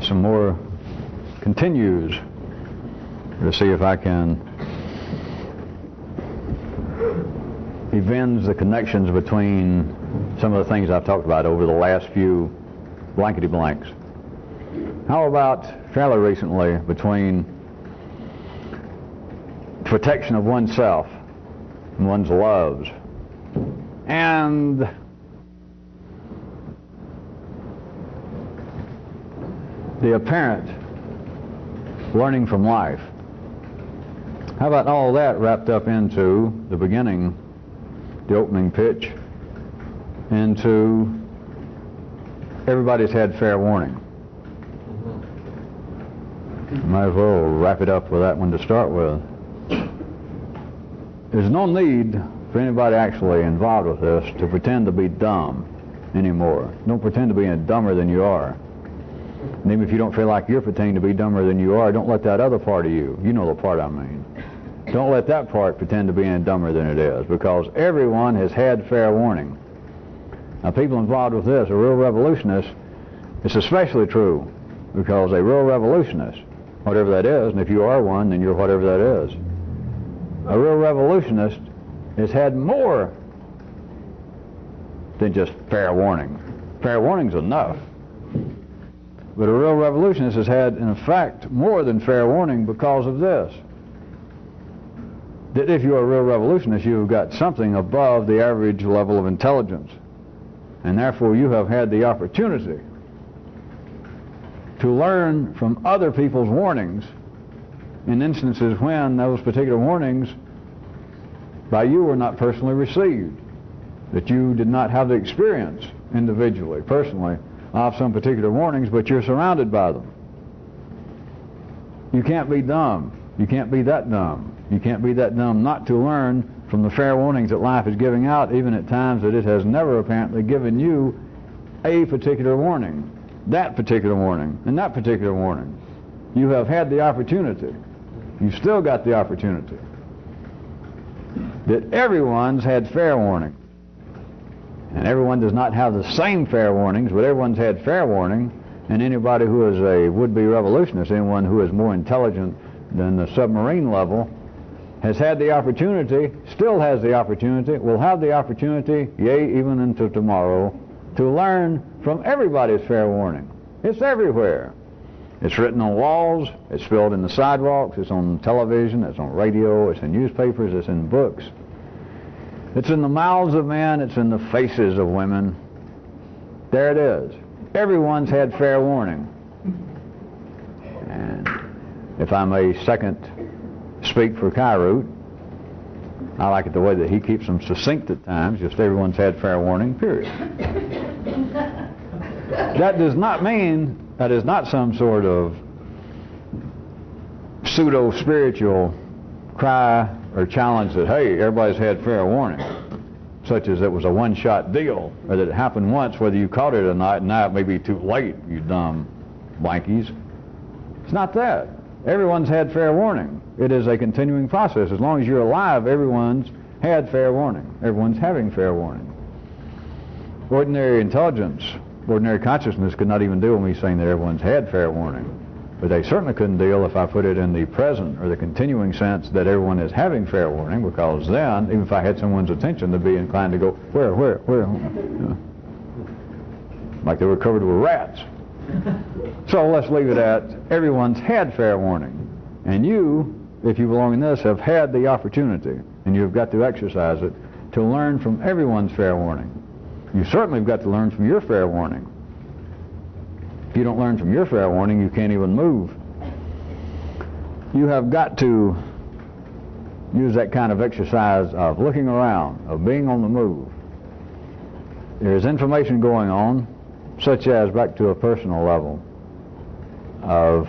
some more continues to see if I can avenge the connections between some of the things I've talked about over the last few blankety blanks. How about fairly recently between protection of oneself and one's loves and the apparent learning from life? How about all that wrapped up into the beginning, the opening pitch, into everybody's had fair warning? Might as well wrap it up with that one to start with. There's no need for anybody actually involved with this to pretend to be dumb anymore. Don't pretend to be any dumber than you are. And even if you don't feel like you're pretending to be dumber than you are, don't let that other part of you, you know the part I mean, don't let that part pretend to be any dumber than it is, because everyone has had fair warning. Now, people involved with this, a real revolutionist, it's especially true, because a real revolutionist, whatever that is, and if you are one, then you're whatever that is, a real revolutionist has had more than just fair warning. Fair warning's enough. But a real revolutionist has had, in effect, more than fair warning because of this. That if you're a real revolutionist, you've got something above the average level of intelligence. And therefore you have had the opportunity to learn from other people's warnings in instances when those particular warnings by you were not personally received. That you did not have the experience individually, personally, of some particular warnings, but you're surrounded by them. You can't be dumb. You can't be that dumb. You can't be that dumb not to learn from the fair warnings that life is giving out, even at times that it has never apparently given you a particular warning, that particular warning, and that particular warning. You have had the opportunity. You've still got the opportunity. That everyone's had fair warning. And everyone does not have the same fair warnings, but everyone's had fair warning, and anybody who is a would-be revolutionist, anyone who is more intelligent than the submarine level, has had the opportunity, still has the opportunity, will have the opportunity, yea, even into tomorrow, to learn from everybody's fair warning. It's everywhere. It's written on walls, it's spilled in the sidewalks, it's on television, it's on radio, it's in newspapers, it's in books. It's in the mouths of men, it's in the faces of women. There it is. Everyone's had fair warning. And if I may second speak for Kyroot, I like it the way that he keeps them succinct at times, just everyone's had fair warning, period. That does not mean, that is not some sort of pseudo-spiritual cry or challenge that, hey, everybody's had fair warning, such as it was a one-shot deal, or that it happened once, whether you caught it or not, and now it may be too late, you dumb blankies. It's not that. Everyone's had fair warning. It is a continuing process. As long as you're alive, everyone's had fair warning. Everyone's having fair warning. Ordinary intelligence, ordinary consciousness could not even deal with me saying that everyone's had fair warning. But they certainly couldn't deal if I put it in the present or the continuing sense that everyone is having fair warning, because then, even if I had someone's attention, they'd be inclined to go, where? You know, like they were covered with rats. So let's leave it at everyone's had fair warning. And you, if you belong in this, have had the opportunity, and you've got to exercise it, to learn from everyone's fair warning. You certainly have got to learn from your fair warning. If you don't learn from your fair warning, you can't even move. You have got to use that kind of exercise of looking around, of being on the move. There's information going on, such as, back to a personal level, of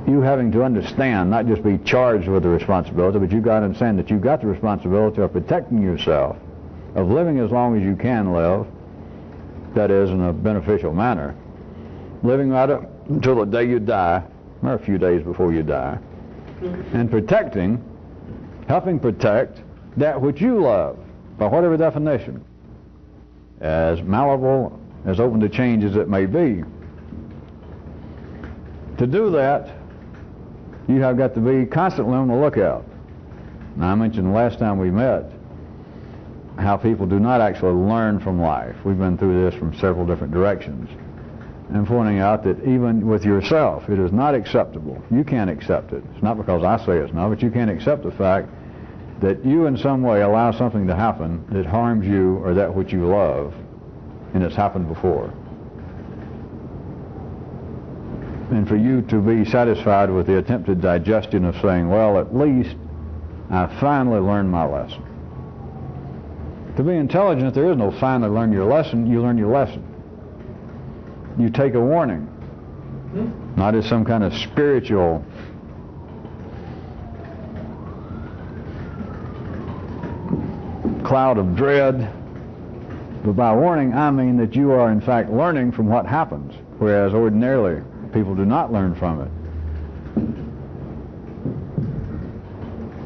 you having to understand, not just be charged with the responsibility, but you've got to understand that you've got the responsibility of protecting yourself, of living as long as you can live, that is, in a beneficial manner, living right up until the day you die, or a few days before you die, and protecting, helping protect that which you love, by whatever definition, as malleable as open to change as it may be. To do that, you have got to be constantly on the lookout. Now, I mentioned the last time we met how people do not actually learn from life. We've been through this from several different directions. And pointing out that even with yourself, it is not acceptable. You can't accept it. It's not because I say it's not, but you can't accept the fact that you in some way allow something to happen that harms you or that which you love, and it's happened before. And for you to be satisfied with the attempted digestion of saying, well, at least I finally learned my lesson. To be intelligent, there is no finally learn your lesson. You learn your lesson. You take a warning, not as some kind of spiritual cloud of dread, but by warning I mean that you are in fact learning from what happens, whereas ordinarily people do not learn from it.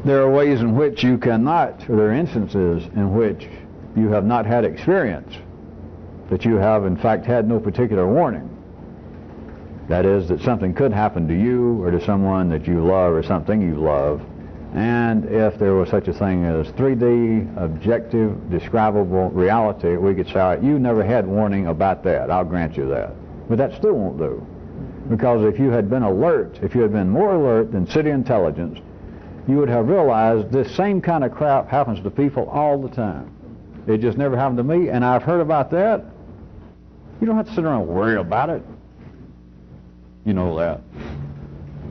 There are ways in which you cannot, or there are instances in which you have not had experience, that you have in fact had no particular warning. That is, that something could happen to you or to someone that you love or something you love, and if there was such a thing as 3D, objective, describable reality, we could say, all right, you never had warning about that, I'll grant you that. But that still won't do. Because if you had been alert, if you had been more alert than city intelligence, you would have realized this same kind of crap happens to people all the time. It just never happened to me, and I've heard about that. You don't have to sit around and worry about it. You know that.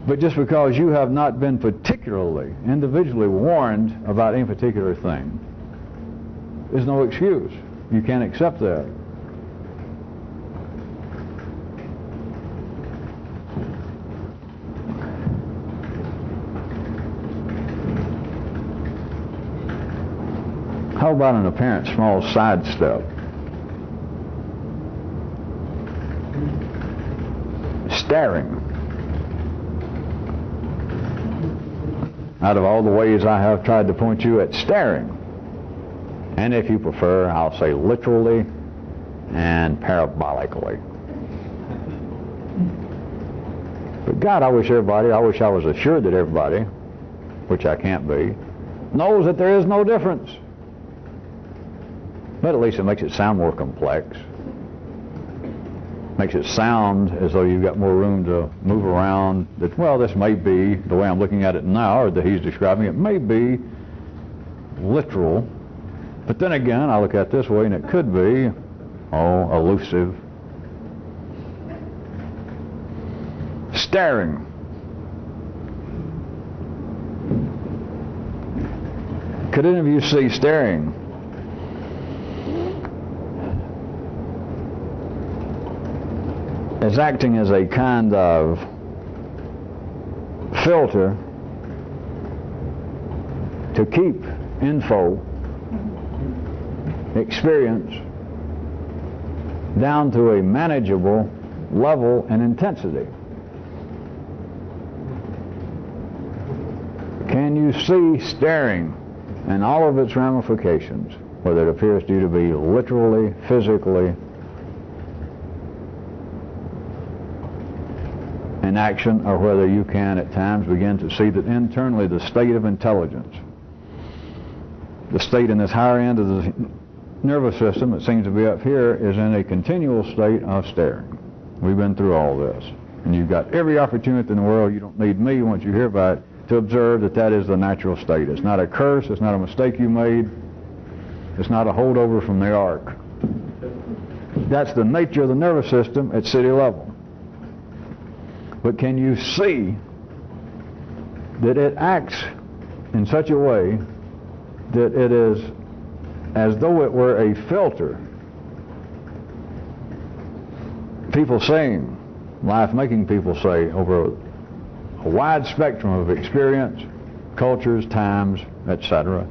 But just because you have not been particularly, individually warned about any particular thing is no excuse. You can't accept that. How about an apparent small sidestep? Staring. Out of all the ways I have tried to point you at staring, and if you prefer, I'll say literally and parabolically. But God, I wish I was assured that everybody, which I can't be, knows that there is no difference. But at least it makes it sound more complex. Makes it sound as though you've got more room to move around. That, well, this may be, the way I'm looking at it now, or that he's describing it, may be literal. But then again, I look at it this way, and it could be, elusive. Staring. Could any of you see staring as acting as a kind of filter to keep info, experience, down to a manageable level and intensity? Can you see staring and all of its ramifications, whether it appears to you to be literally, physically, in action, or whether you can at times begin to see that internally the state of intelligence, the state in this higher end of the nervous system that seems to be up here, is in a continual state of staring. We've been through all this, and you've got every opportunity in the world. You don't need me, once you hear about it, to observe that that is the natural state. It's not a curse, it's not a mistake you made, it's not a holdover from the ark. That's the nature of the nervous system at city level. But can you see that it acts in such a way that it is as though it were a filter? People saying, life making people say, over a wide spectrum of experience, cultures, times, etc.,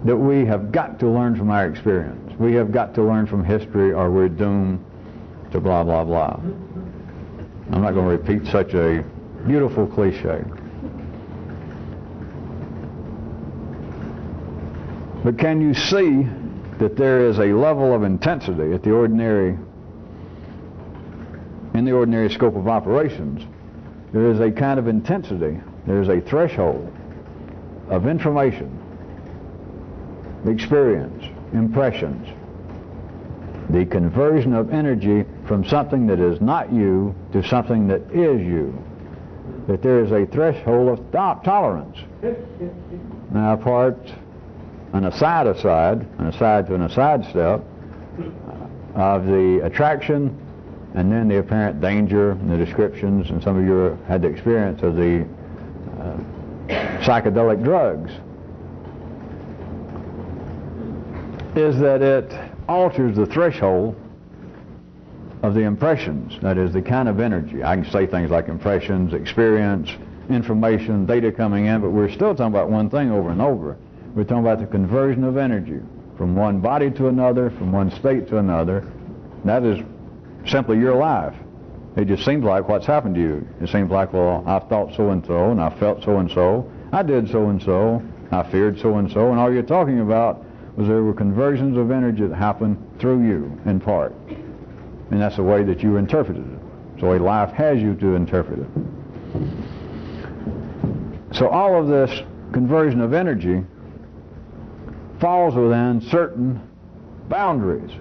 that we have got to learn from our experience. We have got to learn from history, or we're doomed to blah, blah, blah. I'm not going to repeat such a beautiful cliche. But can you see that there is a level of intensity in the ordinary scope of operations. There is a kind of intensity, there is a threshold of information, experience, impressions, the conversion of energy from something that is not you to something that is you. That there is a threshold of tolerance. Now, an aside to an aside step of the attraction, and then the apparent danger and the descriptions, and some of you had the experience of the psychedelic drugs, is that it alters the threshold of the impressions. That is, the kind of energy. I can say things like impressions, experience, information, data coming in, but we're still talking about one thing over and over. We're talking about the conversion of energy from one body to another, from one state to another. That is simply your life. It just seems like what's happened to you. It seems like, well, I thought so-and-so, and I felt so-and-so, I did so-and-so, I feared so-and-so, and all you're talking about was there were conversions of energy that happened through you, in part. And that's the way that you interpreted it. It's the way life has you to interpret it. So all of this conversion of energy falls within certain boundaries.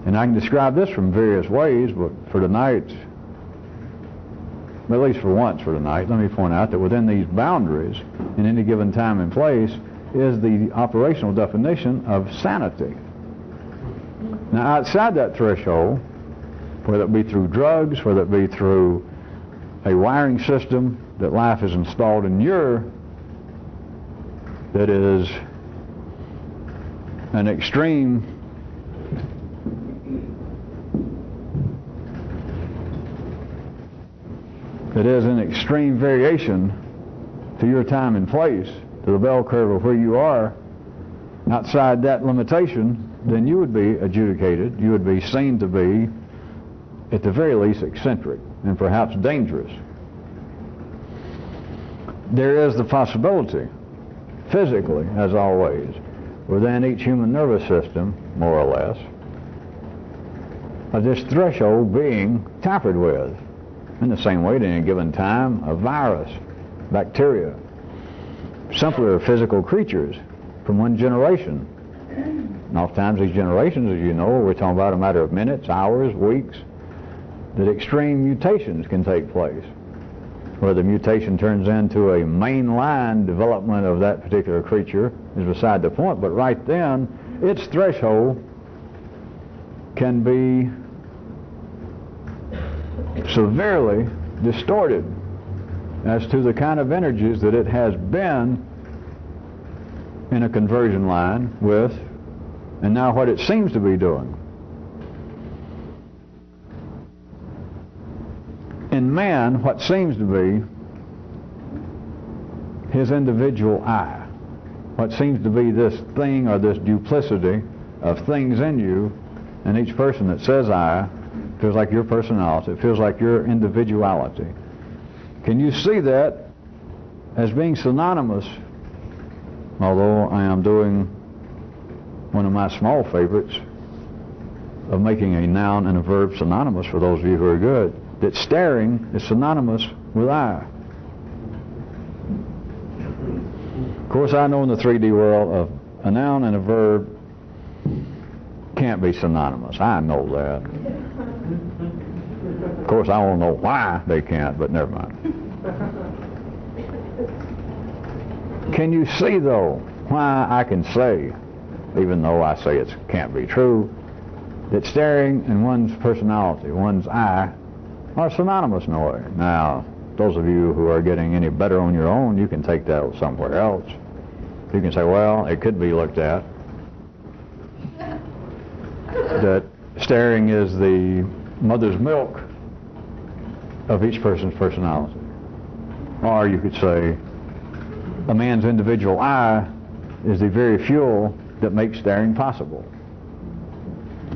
And I can describe this from various ways, but for tonight, at least for once for tonight, let me point out that within these boundaries, in any given time and place, is the operational definition of sanity. Now, outside that threshold, whether it be through drugs, whether it be through a wiring system that life has installed in that is an extreme variation to your time and place, to the bell curve of where you are, outside that limitation, then you would be adjudicated, you would be seen to be, at the very least, eccentric and perhaps dangerous. There is the possibility, physically, as always, within each human nervous system, more or less, of this threshold being tampered with. In the same way, at any given time, a virus, bacteria, simpler physical creatures from one generation. And oftentimes these generations, as you know, we're talking about a matter of minutes, hours, weeks, that extreme mutations can take place, where the mutation turns into a mainline development of that particular creature is beside the point, but right then, its threshold can be severely distorted as to the kind of energies that it has been in a conversion line with, and now what it seems to be doing. In man, what seems to be his individual I, what seems to be this thing or this duplicity of things in you, and each person that says I feels like your personality, it feels like your individuality. Can you see that as being synonymous, although I am doing one of my small favorites of making a noun and a verb synonymous for those of you who are good, that staring is synonymous with I. Of course, I know in the 3D world a noun and a verb can't be synonymous. I know that. Of course, I don't know why they can't, but never mind. Can you see, though, why I can say, even though I say it can't be true, that staring and one's personality, one's I, are synonymous in a way? Now, those of you who are getting any better on your own, you can take that somewhere else. You can say, well, it could be looked at that staring is the mother's milk of each person's personality. Or you could say a man's individual I is the very fuel that makes staring possible.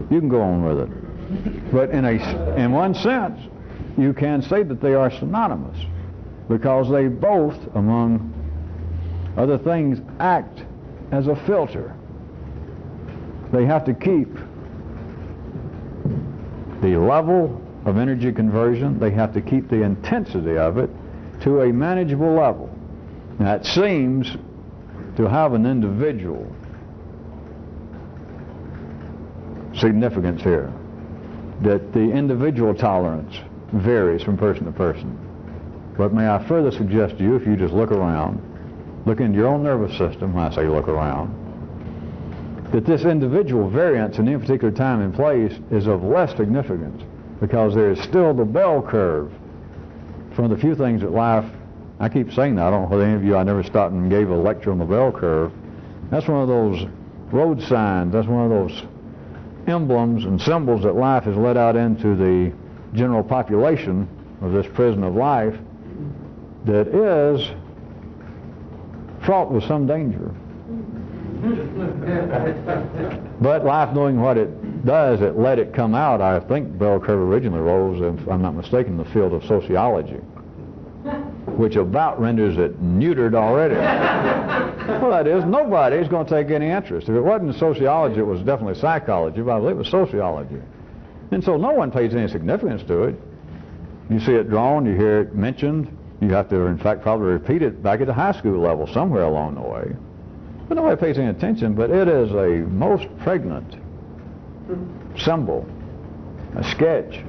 You can go on with it. But in one sense, you can say that they are synonymous, because they both, among other things, act as a filter they have to keep the level of energy conversion, they have to keep the intensity of it to a manageable level. Now, it seems to have an individual significance here, that the individual tolerance varies from person to person. But may I further suggest to you, if you just look around, look into your own nervous system, when I say look around, that this individual variance in any particular time and place is of less significance, because there is still the bell curve. From the few things that life, I keep saying that, I don't know whether any of you, I never stopped and gave a lecture on the bell curve. That's one of those road signs, that's one of those emblems and symbols that life has let out into the general population of this prison of life that is fraught with some danger. But life, knowing what it does, it let it come out. I think bell curve originally rose, if I'm not mistaken, in the field of sociology, which about renders it neutered already. Well, that is, nobody's going to take any interest. If it wasn't sociology, it was definitely psychology, but I believe it was sociology. And so no one pays any significance to it. You see it drawn, you hear it mentioned, you have to, in fact, probably repeat it back at the high school level somewhere along the way. But nobody pays any attention, but it is a most pregnant symbol, a sketch,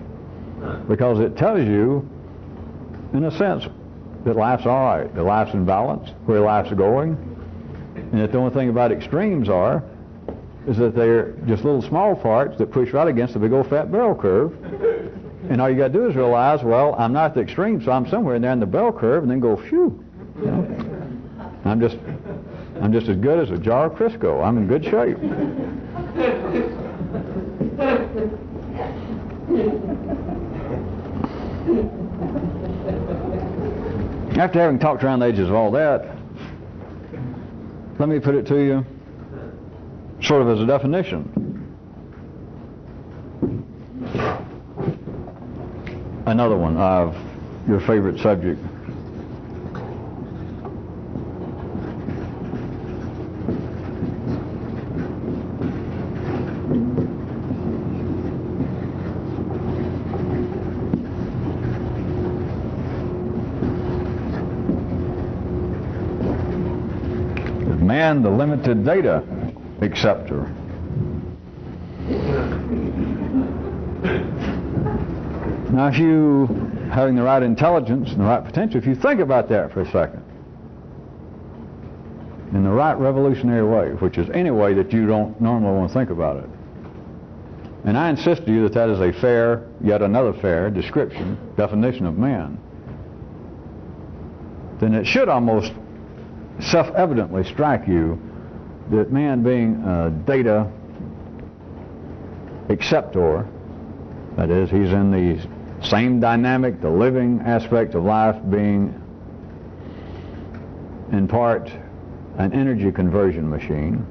because it tells you, in a sense, that life's all right, that life's in balance, where life's going, and that the only thing about extremes is that they're just little small parts that push right against the big old fat bell curve. And all you got to do is realize, well, I'm not at the extreme, so I'm somewhere in there in the bell curve, and then go, phew, you know, I'm just as good as a jar of Crisco. I'm in good shape. After having talked around the edges of all that, let me put it to you sort of as a definition. Another one of your favorite subject. Man, the limited data acceptor. Now, if you, having the right intelligence and the right potential, if you think about that for a second, in the right revolutionary way, which is any way that you don't normally want to think about it, and I insist to you that that is a fair, yet another fair description, definition of man, then it should almost self-evidently strike you that man, being a data acceptor, that is, he's in the same dynamic, the living aspect of life, being in part an energy conversion machine,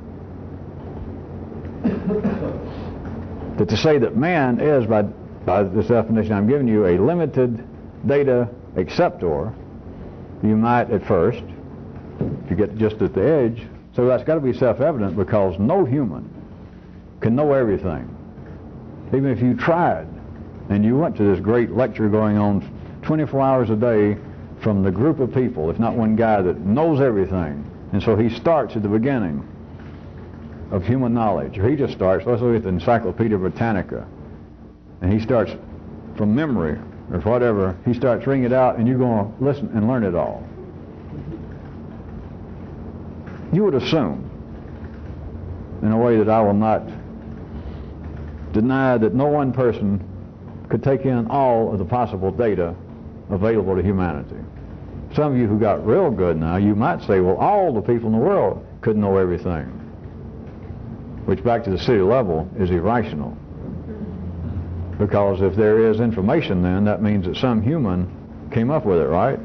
that to say that man is, by this definition I'm giving you, a limited data acceptor, you might at first, if you get just at the edge, so that's got to be self-evident, because no human can know everything. Even if you tried and you went to this great lecture going on 24 hours a day from the group of people, if not one guy that knows everything, and so he starts at the beginning of human knowledge, or he just starts, let's look at the Encyclopedia Britannica, and he starts from memory or whatever, he starts reading it out, and you're going to listen and learn it all. You would assume, in a way that I will not deny, that no one person could take in all of the possible data available to humanity. Some of you who got real good now, you might say, well, all the people in the world could know everything, which back to the city level is irrational. Because if there is information, then that means that some human came up with it, right?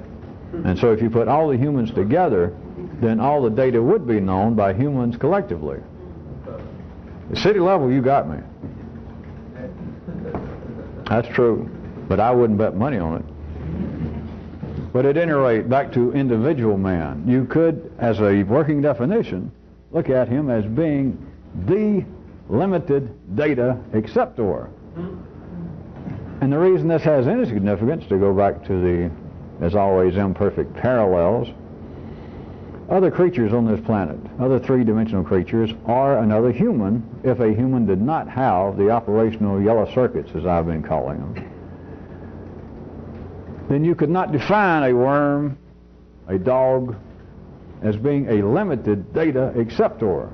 And so if you put all the humans together, then all the data would be known by humans collectively. At city level, you got me. That's true, but I wouldn't bet money on it. But at any rate, back to individual man, you could, as a working definition, look at him as being the limited data acceptor. And the reason this has any significance, to go back to the, as always, imperfect parallels, other creatures on this planet, other three-dimensional creatures, are another human if a human did not have the operational yellow circuits, as I've been calling them. Then you could not define a worm, a dog, as being a limited data acceptor,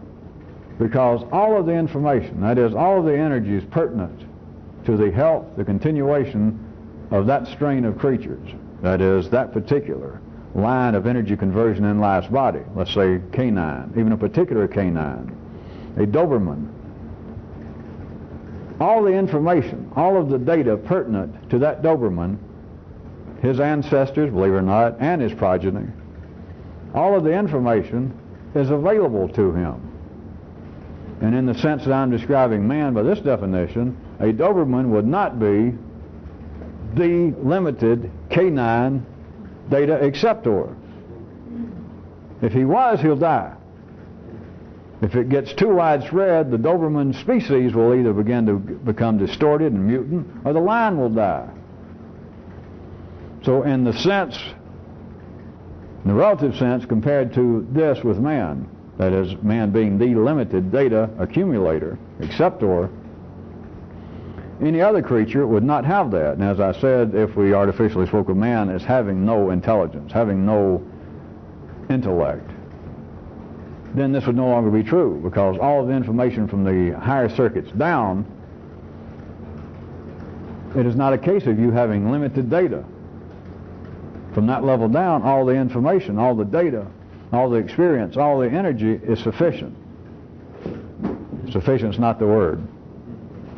because all of the information, that is, all of the energies pertinent to the health, the continuation of that strain of creatures, that is, that particular line of energy conversion in life's body, let's say canine, even a particular canine, a Doberman, all the information, all of the data pertinent to that Doberman, his ancestors, believe it or not, and his progeny, all of the information is available to him. And in the sense that I'm describing man by this definition, a Doberman would not be the limited canine data acceptor. If he was, he'll die. If it gets too widespread, the Doberman species will either begin to become distorted and mutant, or the line will die. So in the sense, in the relative sense, compared to this with man, that is, man being the limited data accumulator, acceptor, any other creature would not have that. And as I said, if we artificially spoke of man as having no intelligence, having no intellect, then this would no longer be true, because all of the information from the higher circuits down, it is not a case of you having limited data. From that level down, all the information, all the data, all the experience, all the energy is sufficient. Sufficient is not the word.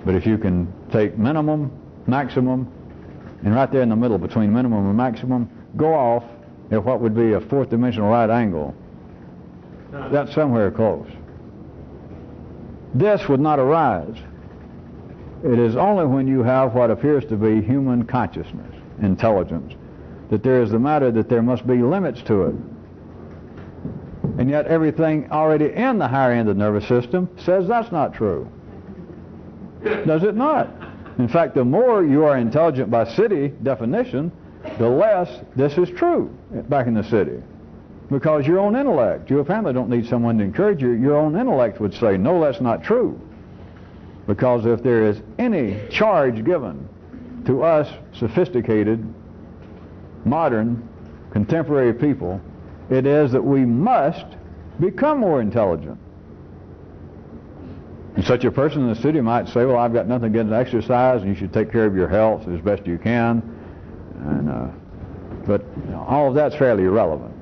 But if you can take minimum, maximum, and right there in the middle between minimum and maximum, go off at what would be a fourth dimensional right angle, that's somewhere close. This would not arise. It is only when you have what appears to be human consciousness, intelligence, that there is the matter that there must be limits to it. And yet everything already in the higher end of the nervous system says that's not true. Does it not? In fact, the more you are intelligent by city definition, the less this is true back in the city. Because your own intellect, you apparently don't need someone to encourage you, your own intellect would say, no, that's not true. Because if there is any charge given to us sophisticated, modern, contemporary people, it is that we must become more intelligent. And such a person in the city might say, well, I've got nothing against exercise, and you should take care of your health as best you can. But you know, all of that's fairly irrelevant.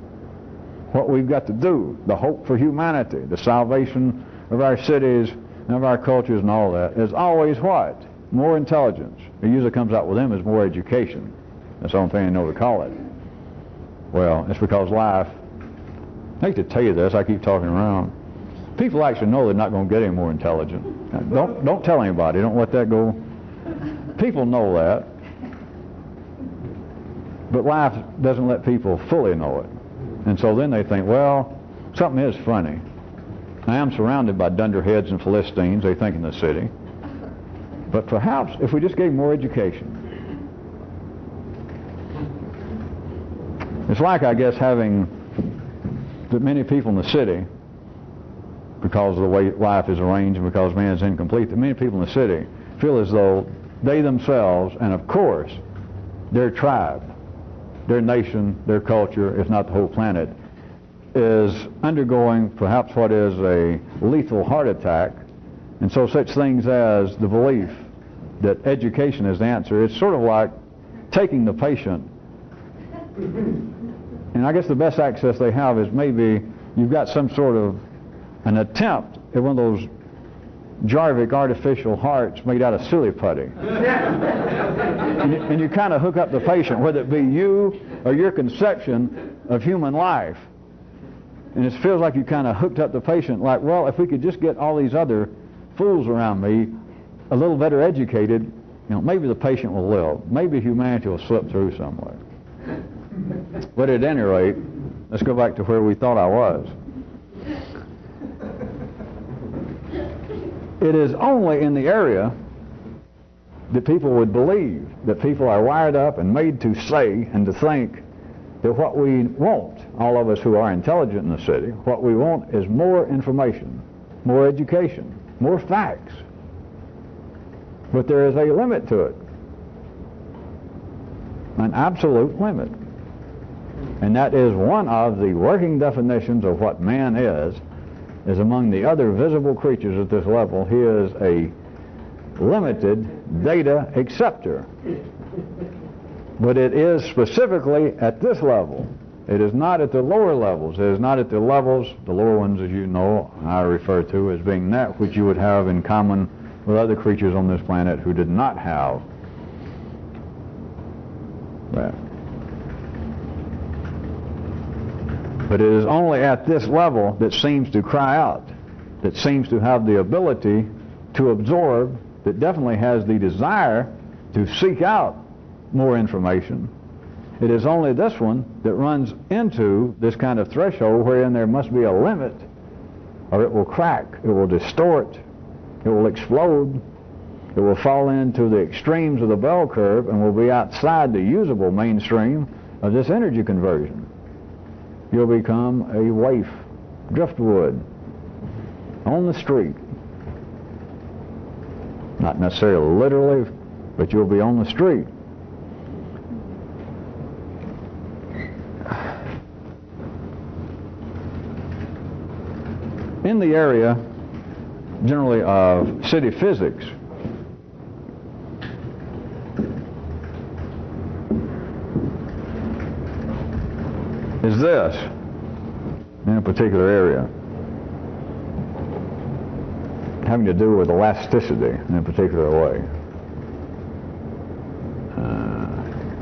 What we've got to do, the hope for humanity, the salvation of our cities, of our cultures and all that, is always what? More intelligence. It usually comes out with them as more education. That's the only thing I know to call it. Well, it's because life, I hate to tell you this, I keep talking around. People actually know they're not going to get any more intelligent. Don't tell anybody. Don't let that go. People know that. But life doesn't let people fully know it. And so then they think, well, something is funny. I am surrounded by dunderheads and Philistines, they think, in the city. But perhaps if we just gave more education. It's like, I guess, having that many people in the city, because of the way life is arranged and because man is incomplete, that many people in the city feel as though they themselves, and of course their tribe, their nation, their culture, if not the whole planet, is undergoing perhaps what is a lethal heart attack. And so such things as the belief that education is the answer, it's sort of like taking the patient, and I guess the best access they have is maybe you've got some sort of an attempt at one of those Jarvik artificial hearts made out of silly putty. and you kind of hook up the patient, whether it be you or your conception of human life. And it feels like you kind of hooked up the patient like, well, if we could just get all these other fools around me a little better educated, you know, maybe the patient will live. Maybe humanity will slip through somewhere. But at any rate, let's go back to where we thought I was. it is only in the area that people would believe, that people are wired up and made to say and to think that what we want, all of us who are intelligent in the city, what we want is more information, more education, more facts. But there is a limit to it, an absolute limit. And that is one of the working definitions of what man is among the other visible creatures at this level. He is a limited data acceptor. But it is specifically at this level. It is not at the lower levels. It is not at the levels, the lower ones, as you know, I refer to as being that which you would have in common with other creatures on this planet who did not have that. But it is only at this level that seems to cry out, that seems to have the ability to absorb, that definitely has the desire to seek out more information. It is only this one that runs into this kind of threshold wherein there must be a limit, or it will crack, it will distort, it will explode, it will fall into the extremes of the bell curve and will be outside the usable mainstream of this energy conversion. You'll become a waif, driftwood, on the street. Not necessarily literally, but you'll be on the street. In the area, generally, of city physics, is this, in a particular area, having to do with elasticity in a particular way.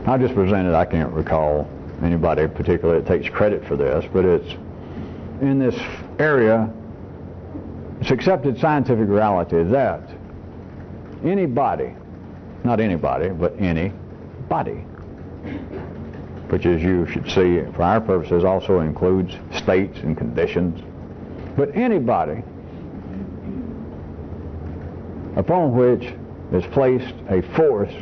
I'll just present it. I can't recall anybody particularly that takes credit for this, but it's in this area. It's accepted scientific reality that any body, not anybody, but any body, which, as you should see for our purposes, also includes states and conditions, but any body upon which is placed a force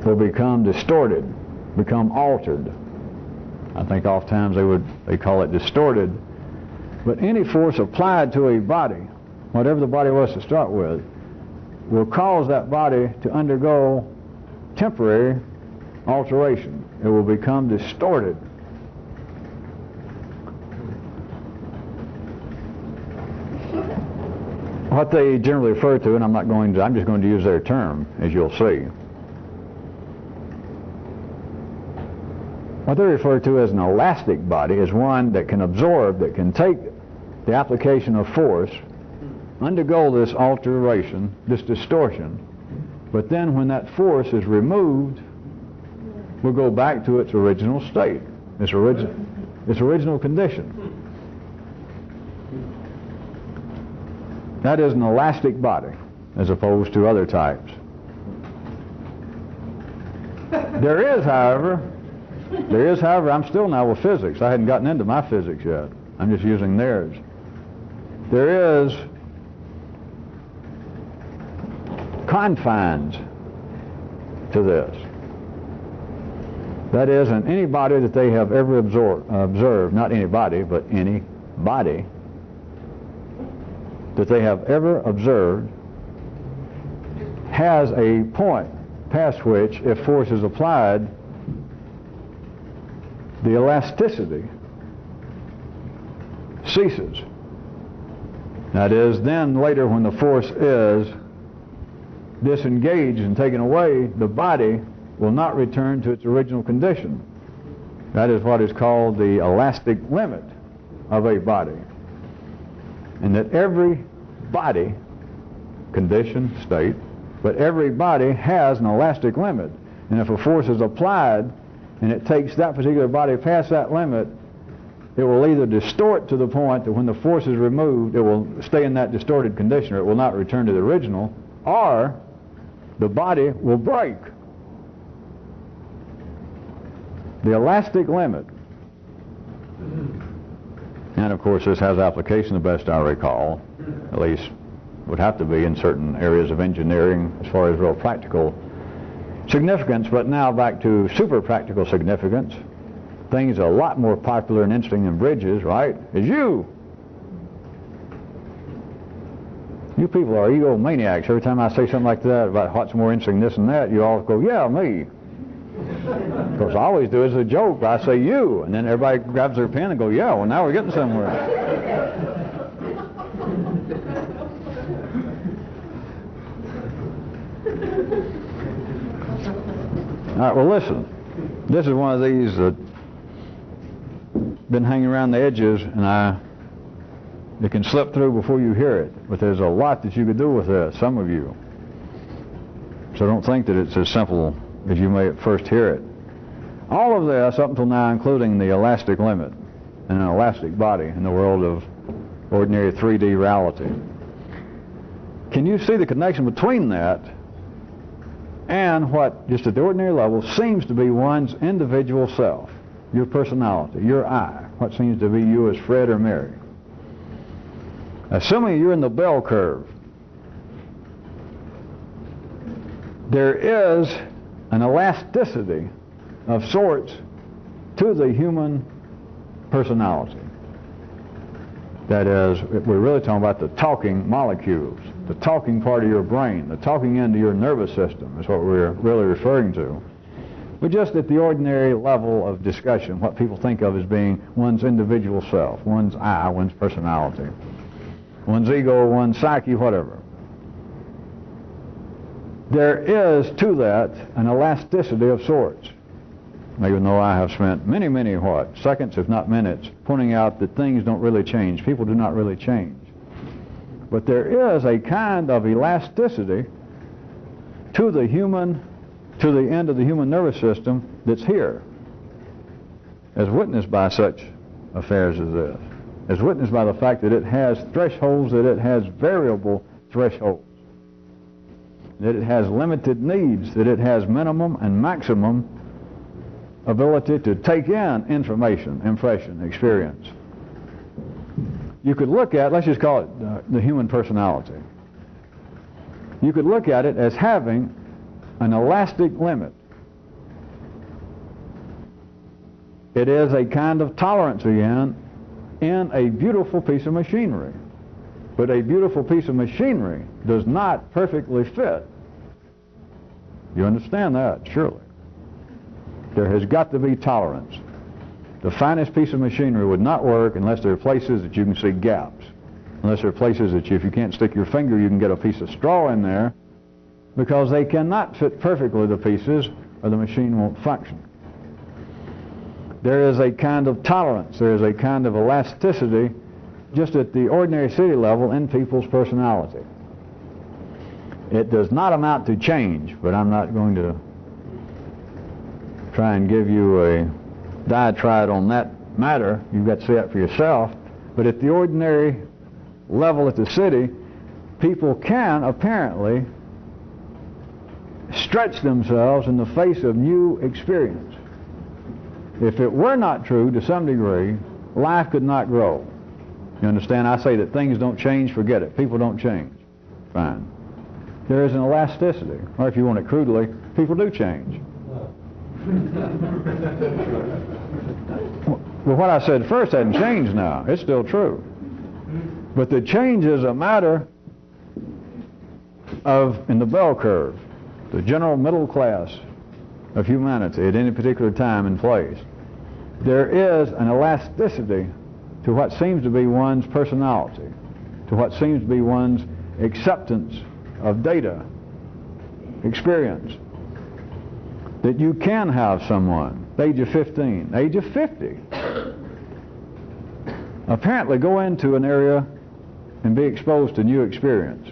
will become distorted, become altered. I think oftentimes they call it distorted, but any force applied to a body, whatever the body was to start with, will cause that body to undergo temporary alteration. It will become distorted. What they generally refer to, and I'm just going to use their term, as you'll see. What they refer to as an elastic body is one that can absorb, that can take the application of force, undergo this alteration, this distortion, but then when that force is removed, will go back to its original state, its original condition. That is an elastic body, as opposed to other types. There is, however, I'm still now with physics. I hadn't gotten into my physics yet. I'm just using theirs. There is confines to this. That is, in any body that they have ever observed, not anybody, but any body that they have ever observed, has a point past which, if force is applied, the elasticity ceases. That is, then later when the force is disengaged and taken away, the body will not return to its original condition. That is what is called the elastic limit of a body. And that every body, condition, state, but every body has an elastic limit. And if a force is applied and it takes that particular body past that limit, it will either distort to the point that when the force is removed, it will stay in that distorted condition, or it will not return to the original, or the body will break. The elastic limit And of course this has application, the best I recall, at least would have to be in certain areas of engineering as far as real practical significance. But now back to super practical significance. Things a lot more popular and interesting than bridges, right, is you. You people are egomaniacs. Every time I say something like that about what's more interesting, this and that, you all go, yeah, me. Of course, I always do it as a joke. I say you, and then everybody grabs their pen and go, yeah, well, now we're getting somewhere. All right, well, listen. This is one of these that been hanging around the edges, and it can slip through before you hear it. But there's a lot that you could do with this, some of you. So don't think that it's as simple as you may at first hear it. All of this, up until now, including the elastic limit and an elastic body in the world of ordinary 3D reality. Can you see the connection between that and what, just at the ordinary level, seems to be one's individual self, your personality, your I, what seems to be you as Fred or Mary? Assuming you're in the bell curve, there is an elasticity of sorts to the human personality. That is, we're really talking about the talking molecules, the talking part of your brain, the talking into your nervous system is what we're really referring to. But just at the ordinary level of discussion, what people think of as being one's individual self, one's I, one's personality, one's ego, one's psyche, whatever. There is to that an elasticity of sorts. Even though I have spent many, many seconds, if not minutes, pointing out that things don't really change. People do not really change. But there is a kind of elasticity to the end of the human nervous system that's here, as witnessed by such affairs as this, as witnessed by the fact that it has thresholds, that it has variable thresholds, that it has limited needs, that it has minimum and maximum ability to take in information, impression, experience. You could look at, let's just call it the human personality. You could look at it as having an elastic limit. It is a kind of tolerance again in a beautiful piece of machinery. But a beautiful piece of machinery does not perfectly fit. You understand that, surely. There has got to be tolerance. The finest piece of machinery would not work unless there are places that you can see gaps. Unless there are places that if you can't stick your finger, you can get a piece of straw in there, because they cannot fit perfectly, the pieces, or the machine won't function. There is a kind of tolerance, there is a kind of elasticity just at the ordinary city level in people's personality. It does not amount to change, but I'm not going to try and give you a diatribe on that matter. You've got to see that for yourself. But at the ordinary level at the city, people can apparently stretch themselves in the face of new experience. If it were not true to some degree, life could not grow. You understand? I say that things don't change, forget it. People don't change. Fine. There is an elasticity. Or if you want it crudely, people do change. Well, what I said first hasn't changed now. It's still true. But the change is a matter of, in the bell curve, the general middle class of humanity at any particular time and place. There is an elasticity to what seems to be one's personality, to what seems to be one's acceptance of data, experience. That you can have someone, age of 15, age of 50, apparently go into an area and be exposed to new experience,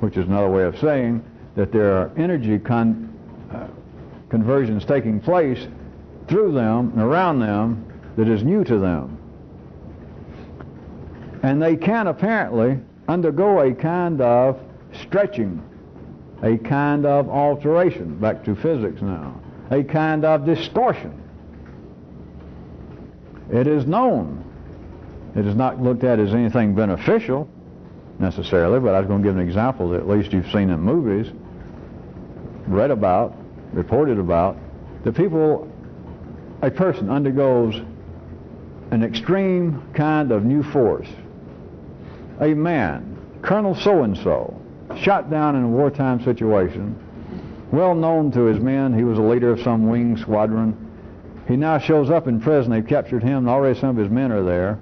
which is another way of saying that there are energy conversions taking place through them and around them that is new to them. And they can apparently undergo a kind of stretching, a kind of alteration, back to physics now, a kind of distortion. It is known It is not looked at as anything beneficial necessarily, but I was going to give an example that at least you've seen in movies, read about, reported about. A person undergoes an extreme kind of new force. A man, Colonel so-and-so, shot down in a wartime situation, well known to his men. He was a leader of some wing squadron. He now shows up in prison. They've captured him, and already some of his men are there.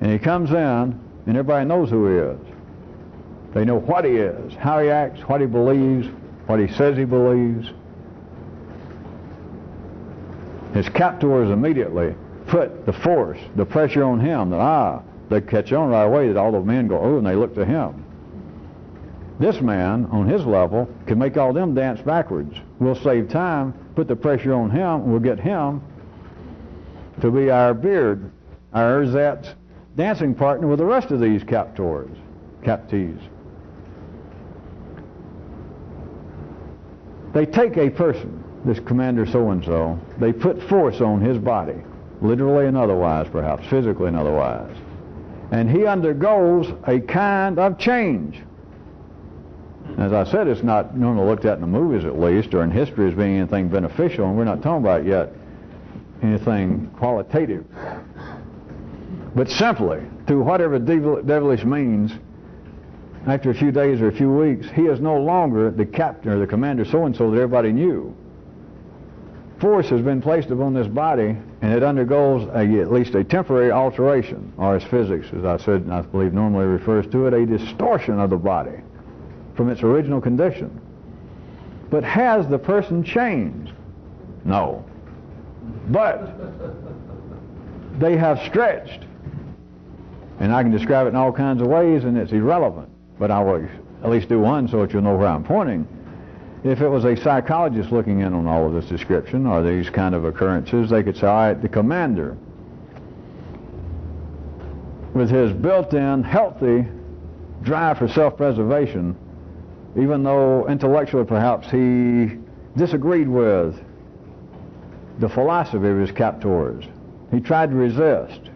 And he comes in, and everybody knows who he is. They know what he is, how he acts, what he believes, what he says he believes. His captors immediately put the force, the pressure on him that, they catch on right away that all the men go, oh, and they look to him. This man, on his level, can make all them dance backwards. We'll save time, put the pressure on him, and we'll get him to be our Zat's dancing partner with the rest of these captees. They take a person, this commander so-and-so, they put force on his body, literally and otherwise perhaps, physically and otherwise, and he undergoes a kind of change. As I said, it's not normally looked at in the movies at least, or in history as being anything beneficial, and we're not talking about yet anything qualitative. But simply, through whatever devilish means, after a few days or a few weeks, he is no longer the captain or the commander so-and-so that everybody knew. Force has been placed upon this body, and it undergoes at least a temporary alteration, or as physics, as I said, and I believe normally refers to it, a distortion of the body from its original condition. But has the person changed? No. But they have stretched. And I can describe it in all kinds of ways, and it's irrelevant. But I will at least do one so that you'll know where I'm pointing. If it was a psychologist looking in on all of this description, or these kind of occurrences, they could say, all right, the commander, with his built-in, healthy drive for self-preservation, even though intellectually perhaps he disagreed with the philosophy of his captors, he tried to resist.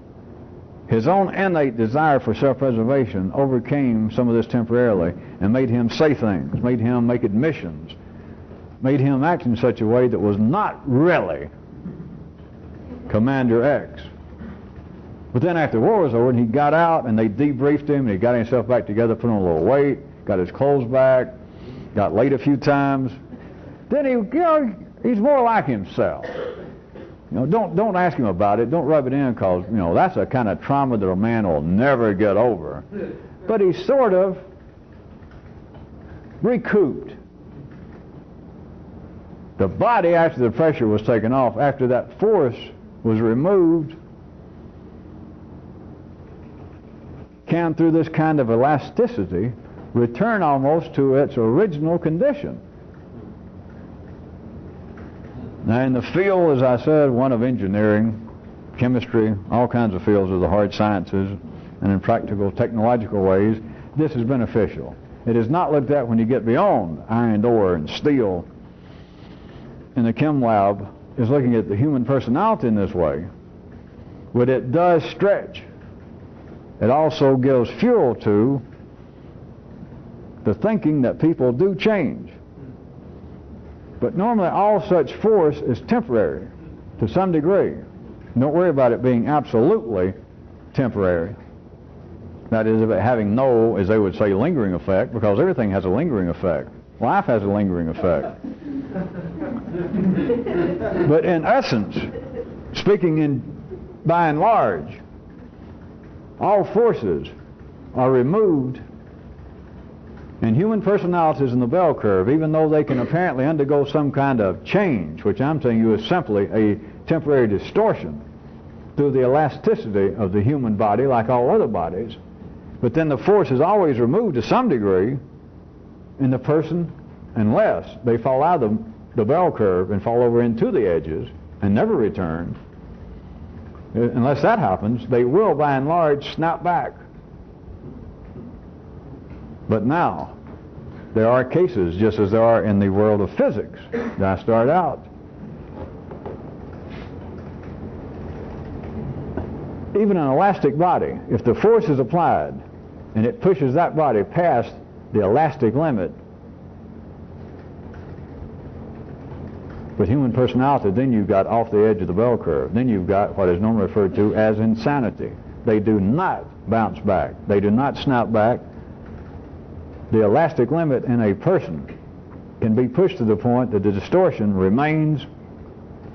His own innate desire for self-preservation overcame some of this temporarily and made him say things, made him make admissions, made him act in such a way that was not really Commander X. But then after the war was over and he got out and they debriefed him and he got himself back together, put on a little weight, got his clothes back, got late a few times, then he's more like himself. Don't ask him about it. Don't rub it in, because that's a kind of trauma that a man will never get over. But he sort of recouped. The body, after the pressure was taken off, after that force was removed, can, through this kind of elasticity, return almost to its original condition. Now, in the field, as I said, one of engineering, chemistry, all kinds of fields of the hard sciences, and in practical technological ways, this is beneficial. It is not looked at when you get beyond iron ore and steel. In the chem lab is looking at the human personality in this way, but it does stretch. It also gives fuel to the thinking that people do change. But normally all such force is temporary to some degree. Don't worry about it being absolutely temporary. That is, of it having no, as they would say, lingering effect, because everything has a lingering effect. Life has a lingering effect. But in essence, speaking by and large, all forces are removed, and human personalities in the bell curve, even though they can apparently undergo some kind of change, which I'm telling you is simply a temporary distortion through the elasticity of the human body, like all other bodies, but then the force is always removed to some degree in the person, unless they fall out of the bell curve and fall over into the edges and never return. Unless that happens, they will, by and large, snap back. But now, there are cases, just as there are in the world of physics, that I start out. even an elastic body, if the force is applied and it pushes that body past the elastic limit, with human personality, then you've got off the edge of the bell curve. Then you've got what is normally referred to as insanity. They do not bounce back. They do not snap back. The elastic limit in a person can be pushed to the point that the distortion remains,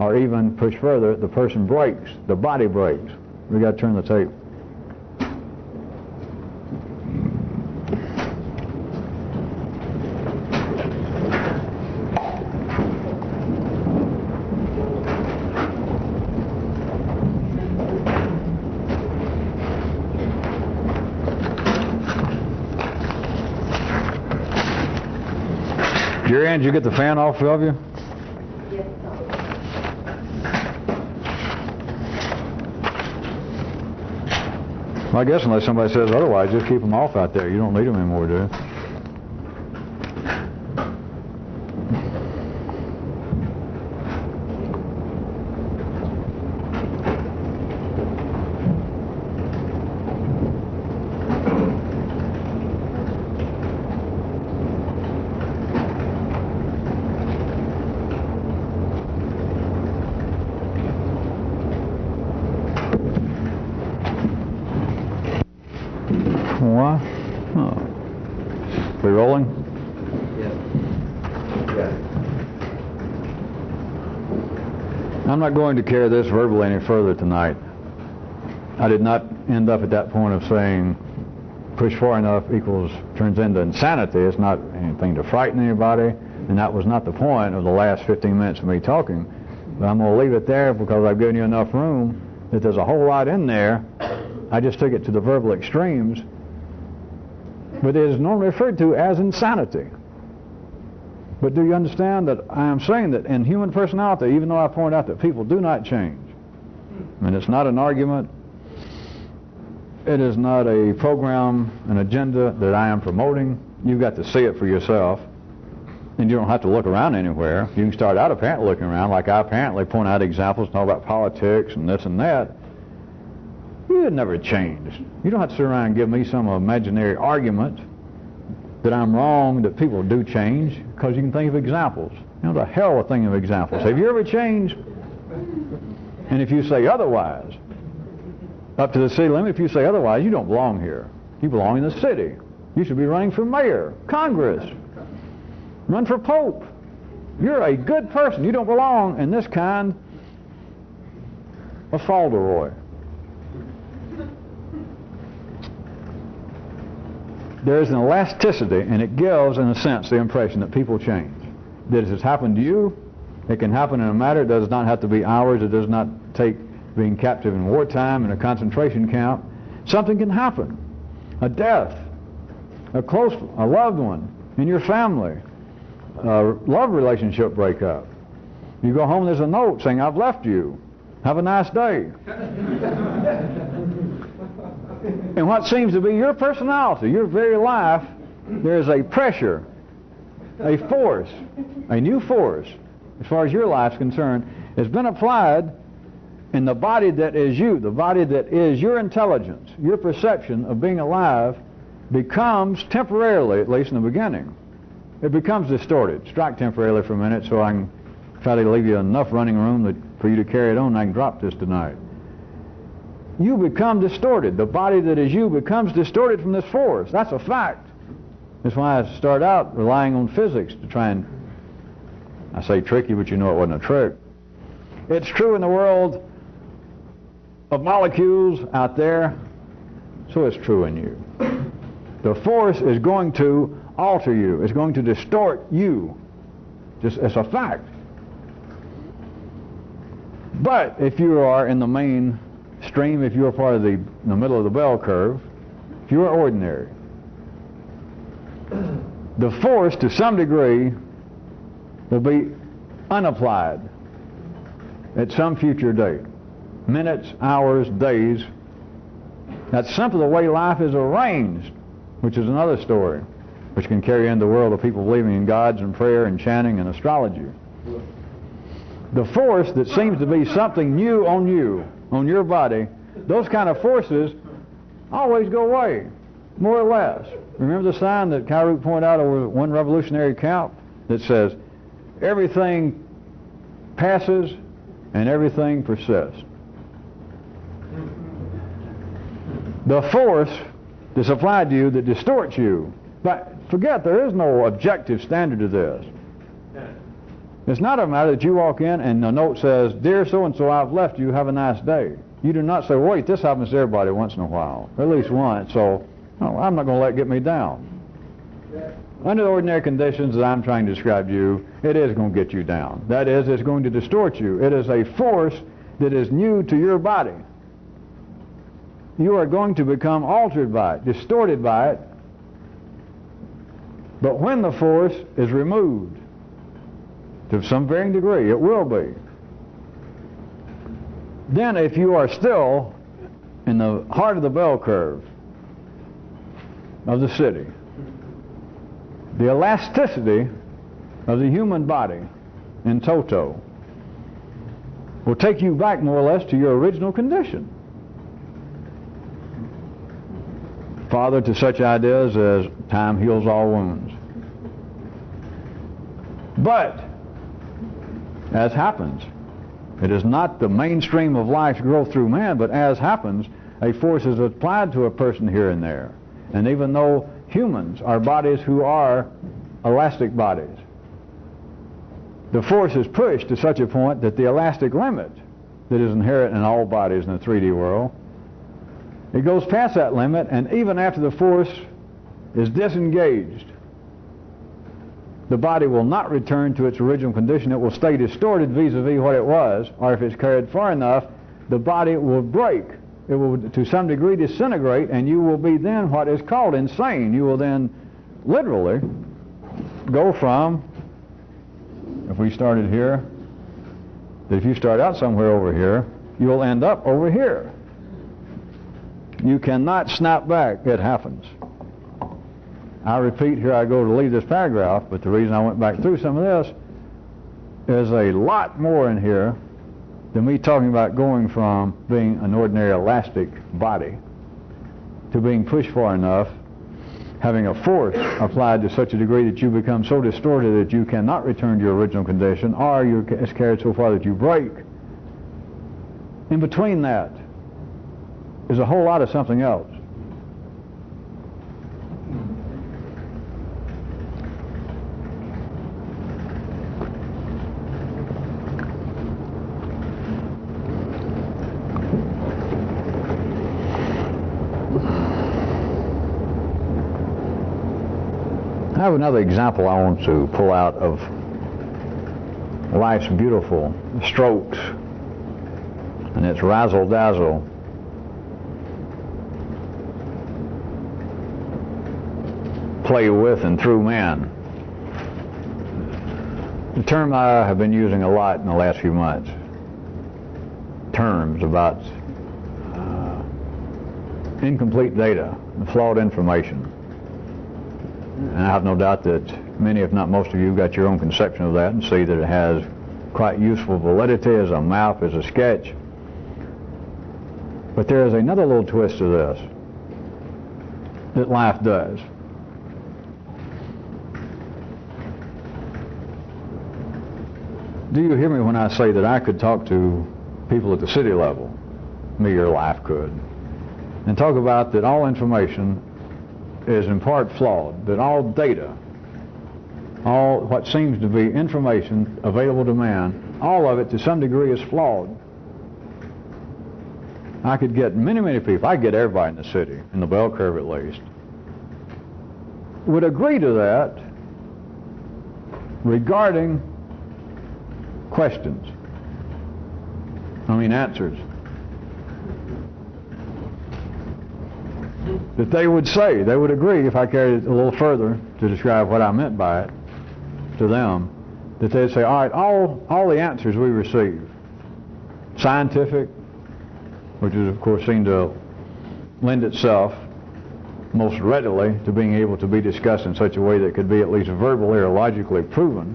or even pushed further, the person breaks, the body breaks. We got to turn the tape. Jerry Ann, did you get the fan off of you? Yes, Well, I guess unless somebody says otherwise, just keep them off out there. You don't need them anymore, do you? What? Oh. We rolling? Yes. Yeah. I'm not going to carry this verbally any further tonight. I did not end up at that point of saying push far enough equals turns into insanity. It's not anything to frighten anybody, and that was not the point of the last 15 minutes of me talking. But I'm going to leave it there because I've given you enough room that there's a whole lot in there. I just took it to the verbal extremes. But it is normally referred to as insanity. But do you understand that I am saying that in human personality, even though I point out that people do not change, and it's not an argument, it is not a program, an agenda that I am promoting. You've got to see it for yourself, and you don't have to look around anywhere. You can start out apparently looking around, like I apparently point out examples, talk about politics and this and that. It never changed. You don't have to sit around and give me some imaginary argument that I'm wrong, that people do change, because you can think of examples. You know, the hell of a thing of examples. Have you ever changed? And if you say otherwise, up to the city limit, if you say otherwise, you don't belong here. You belong in the city. You should be running for mayor, Congress, run for Pope. You're a good person. You don't belong in this kind of Falderoy. There's an elasticity, and it gives, in a sense, the impression that people change. That if it's happened to you, it can happen in a matter. It does not have to be hours. It does not take being captive in wartime in a concentration camp. Something can happen. A death, a loved one in your family, a love relationship breakup. You go home, there's a note saying, "I've left you. Have a nice day." And what seems to be your personality, your very life, there is a pressure, a force, a new force, as far as your life's concerned, has been applied in the body that is you, the body that is your intelligence, your perception of being alive becomes temporarily, at least in the beginning, it becomes distorted. Strike temporarily for a minute so I can try to leave you enough running room for you to carry it on and I can drop this tonight. You become distorted. The body that is you becomes distorted from this force. That's a fact. That's why I start out relying on physics to try and, I say tricky, but you know it wasn't a trick. It's true in the world of molecules out there, so it's true in you. The force is going to alter you. It's going to distort you. Just as a fact. But if you are in the main stream, if you're part of the middle of the bell curve, if you're ordinary, the force to some degree will be unapplied at some future date. Minutes, hours, days. That's simply the way life is arranged, which is another story, which can carry into the world of people believing in gods and prayer and chanting and astrology. The force that seems to be something new on you, on your body, those kind of forces always go away, more or less. Remember the sign that Kyroot pointed out over one revolutionary camp that says, everything passes and everything persists. The force that's applied to you that distorts you, but forget, there is no objective standard to this. It's not a matter that you walk in and the note says, "Dear so-and-so, I've left you, have a nice day." You do not say, "Wait, this happens to everybody once in a while, or at least once, so I'm not going to let it get me down." Under the ordinary conditions that I'm trying to describe to you, it is going to get you down. That is, it's going to distort you. It is a force that is new to your body. You are going to become altered by it, distorted by it. But when the force is removed, to some varying degree, it will be, then if you are still in the heart of the bell curve of the city, the elasticity of the human body in toto will take you back more or less to your original condition. Father to such ideas as time heals all wounds. But, as happens, it is not the mainstream of life's growth through man, but as happens, a force is applied to a person here and there. And even though humans are bodies who are elastic bodies, the force is pushed to such a point that the elastic limit that is inherent in all bodies in the 3D world, it goes past that limit, and even after the force is disengaged, the body will not return to its original condition. It will stay distorted vis-a-vis what it was, or if it's carried far enough, the body will break. It will, to some degree, disintegrate, and you will be then what is called insane. You will then literally go from, if we started here, that if you start out somewhere over here, you'll end up over here. You cannot snap back. It happens. I repeat, here I go to leave this paragraph, but the reason I went back through some of this is a lot more in here than me talking about going from being an ordinary elastic body to being pushed far enough, having a force applied to such a degree that you become so distorted that you cannot return to your original condition, or it's carried so far that you break. In between that is a whole lot of something else. I have another example I want to pull out of life's beautiful strokes, and it's razzle-dazzle. Play with and through man. The term I have been using a lot in the last few months. Terms about incomplete data, flawed information. And I have no doubt that many, if not most of you, got your own conception of that and see that it has quite useful validity as a map, as a sketch. But there is another little twist to this that life does. Do you hear me when I say that I could talk to people at the city level, me or life could, and talk about that all information is in part flawed, that all data, all what seems to be information available to man, all of it to some degree is flawed. I could get many, many people, I could get everybody in the city, in the bell curve at least, would agree to that regarding questions. Answers. That they would say, they would agree, if I carried it a little further to describe what I meant by it to them, that they'd say, all right, all the answers we receive, scientific, which is of course seen to lend itself most readily to being able to be discussed in such a way that could be at least verbally or logically proven,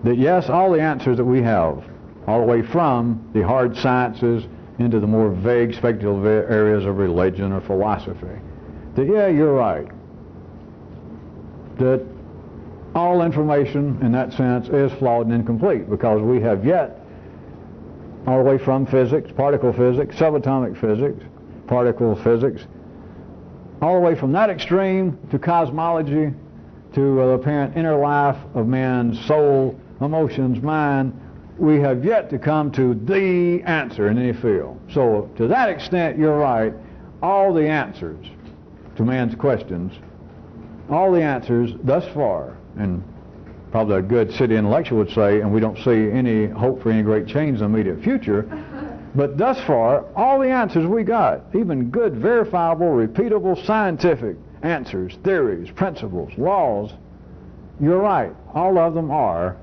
that yes, all the answers that we have, all the way from the hard sciences into the more vague, speculative areas of religion or philosophy, that yeah, you're right, that all information in that sense is flawed and incomplete, because we have yet, all the way from physics, particle physics, subatomic physics, particle physics, all the way from that extreme to cosmology, to the apparent inner life of man's soul, emotions, mind, we have yet to come to the answer in any field. So to that extent, you're right, all the answers to man's questions, all the answers thus far, and probably a good city intellectual would say, and we don't see any hope for any great change in the immediate future, but thus far, all the answers we got, even good, verifiable, repeatable, scientific answers, theories, principles, laws, you're right, all of them are,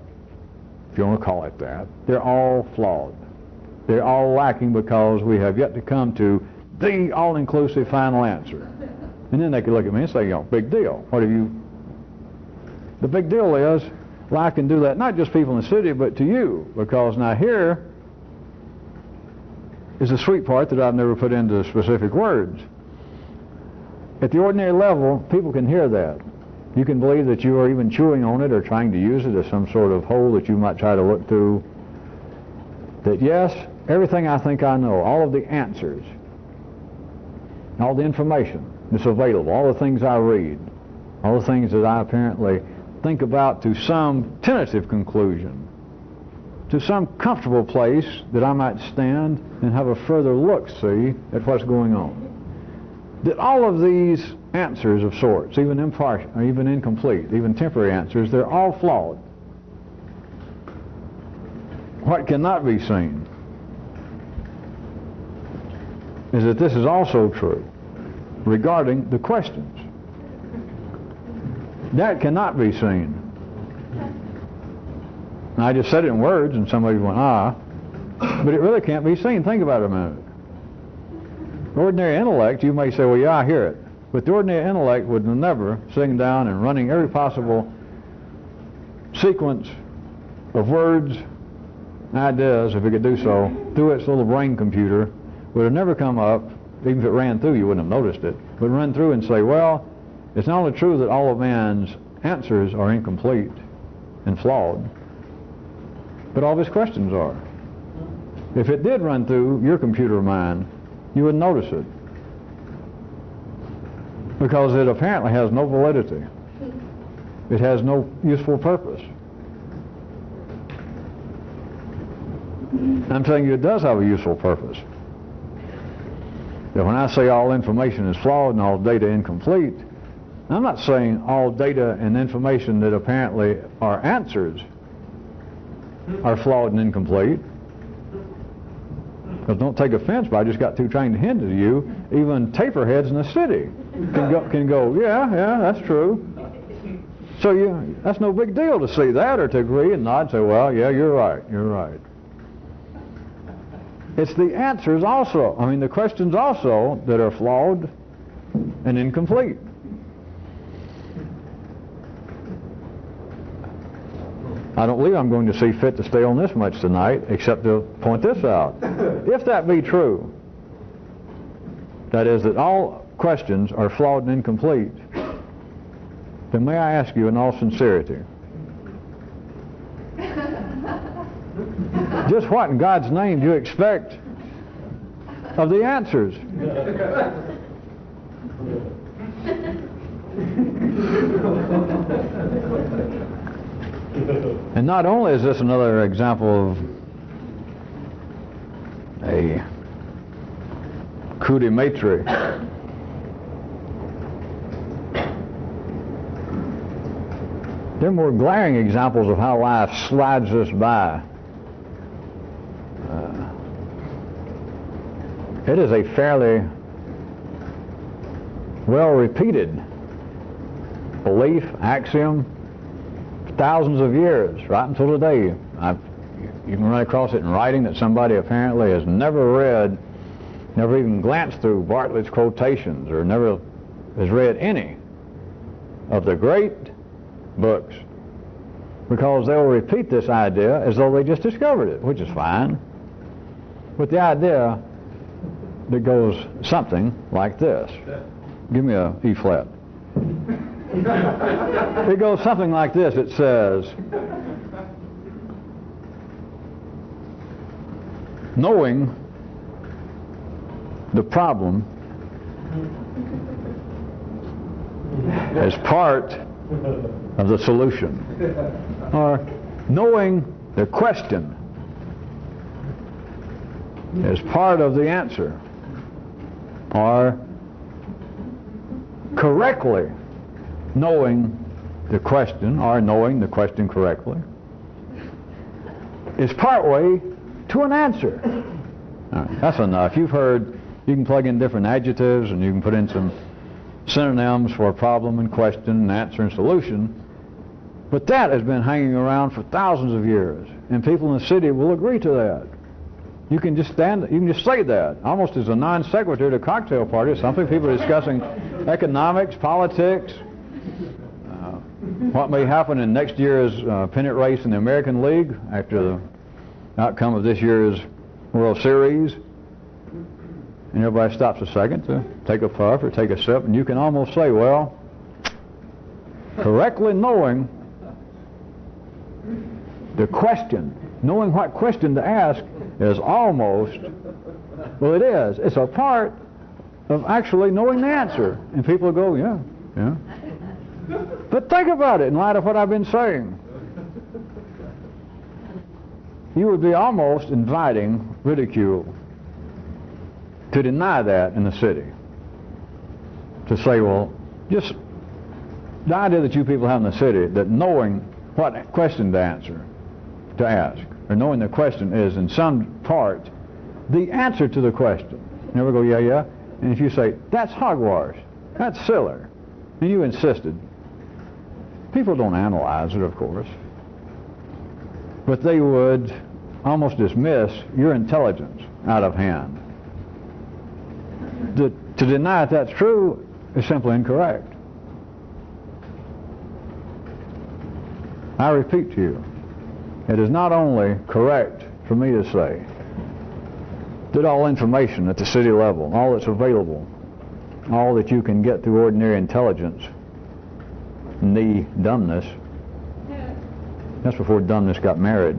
if you want to call it that, they're all flawed. They're all lacking because we have yet to come to the all-inclusive final answer. And then they could look at me and say, you know, big deal. What have you... The big deal is, well, I can do that, not just people in the city, but to you, because now here is the sweet part that I've never put into specific words. At the ordinary level, people can hear that. You can believe that you are even chewing on it or trying to use it as some sort of hole that you might try to look through. That yes, everything I think I know, all of the answers, all the information that's available, all the things I read, all the things that I apparently think about to some tentative conclusion, to some comfortable place that I might stand and have a further look-see at what's going on. That all of these answers of sorts, even impartial, even incomplete, even temporary answers, they're all flawed. What cannot be seen is that this is also true regarding the questions. That cannot be seen. Now, I just said it in words and somebody went, ah, but it really can't be seen. Think about it a minute. Ordinary intellect, you may say, well, yeah, I hear it. But the ordinary intellect would never, sitting down and running every possible sequence of words, ideas, if it could do so, through its little brain computer, would have never come up, even if it ran through, you wouldn't have noticed it, would run through and say, well, it's not only true that all of man's answers are incomplete and flawed, but all of his questions are. If it did run through your computer mind, you wouldn't notice it, because it apparently has no validity. It has no useful purpose. I'm telling you, it does have a useful purpose. That when I say all information is flawed and all data incomplete, I'm not saying all data and information that apparently are answers are flawed and incomplete. Because don't take offense, but I just got through trying to hint to you, even taperheads in the city can go, yeah, that's true. So that's no big deal to see that or to agree and nod and say, well, yeah, you're right. It's the answers also, the questions also that are flawed and incomplete. I don't believe I'm going to see fit to stay on this much tonight, except to point this out. If that be true, that is, that all questions are flawed and incomplete, then may I ask you in all sincerity, just what in God's name do you expect of the answers? And not only is this another example of a coup de maître, there are more glaring examples of how life slides us by. It is a fairly well-repeated belief, axiom, thousands of years, right until today. You can run across it in writing that somebody apparently has never read, never even glanced through Bartlett's quotations, or never has read any of the great books, because they'll repeat this idea as though they just discovered it, which is fine. But the idea that goes something like this. Give me a E flat. It goes something like this. It says, knowing the problem as part of the solution, or knowing the question as part of the answer, or correctly knowing the question, or knowing the question correctly, is partway to an answer. All right, that's enough. You've heard, you can plug in different adjectives and you can put in some synonyms for problem and question and answer and solution, but that has been hanging around for thousands of years, and people in the city will agree to that. You can just say that, almost as a non sequitur to cocktail parties. Something people are discussing economics, politics, what may happen in next year's pennant race in the American League after the outcome of this year's World Series. And everybody stops a second to take a puff or take a sip, and you can almost say, well, correctly knowing the question, knowing what question to ask is almost, well, it is. It's a part of actually knowing the answer. And people go, yeah. But think about it in light of what I've been saying. You would be almost inviting ridicule to deny that in the city. To say, well, just the idea that you people have in the city, that knowing what question to answer, to ask, or knowing the question is in some part the answer to the question. You never go, yeah. And if you say, that's hogwash, that's silly, and you insisted, people don't analyze it, of course, but they would almost dismiss your intelligence out of hand. To deny that that's true is simply incorrect. I repeat to you, it is not only correct for me to say that all information at the city level, all that's available, all that you can get through ordinary intelligence, dumbness, that's before dumbness got married.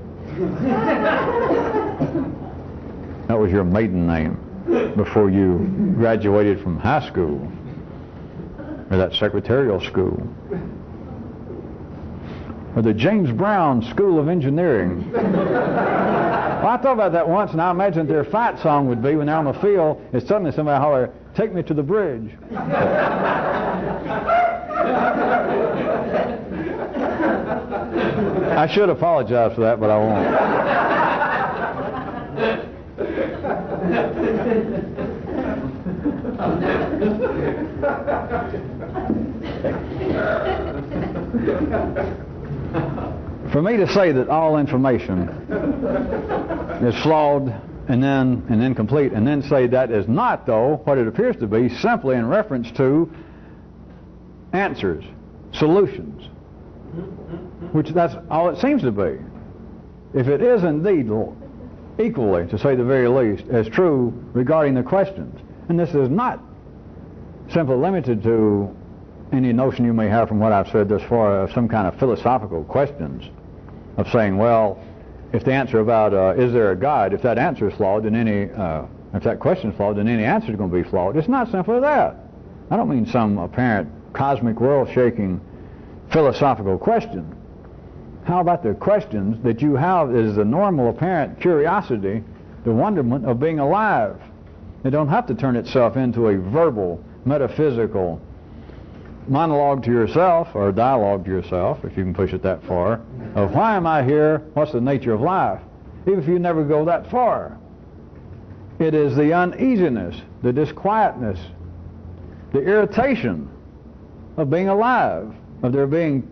That was your maiden name before you graduated from high school or that secretarial school or the James Brown School of Engineering. Well, I thought about that once, and I imagined their fight song would be when they're on the field and suddenly somebody holler, "Take me to the bridge." I should apologize for that, but I won't. For me to say that all information is flawed and incomplete, and then say that is not, though, what it appears to be, simply in reference to answers, solutions, which that's all it seems to be. If it is indeed equally, to say the very least, as true regarding the questions, and this is not simply limited to any notion you may have from what I've said thus far of some kind of philosophical questions of saying, well, if the answer about is there a God, if that answer is flawed, then if that question is flawed, then any answer is going to be flawed. It's not simply that. I don't mean some apparent cosmic world-shaking philosophical question. How about the questions that you have is the normal apparent curiosity, the wonderment of being alive? It don't have to turn itself into a verbal, metaphysical monologue to yourself, or dialogue to yourself, if you can push it that far, of why am I here, what's the nature of life, even if you never go that far. It is the uneasiness, the disquietness, the irritation of being alive, of there being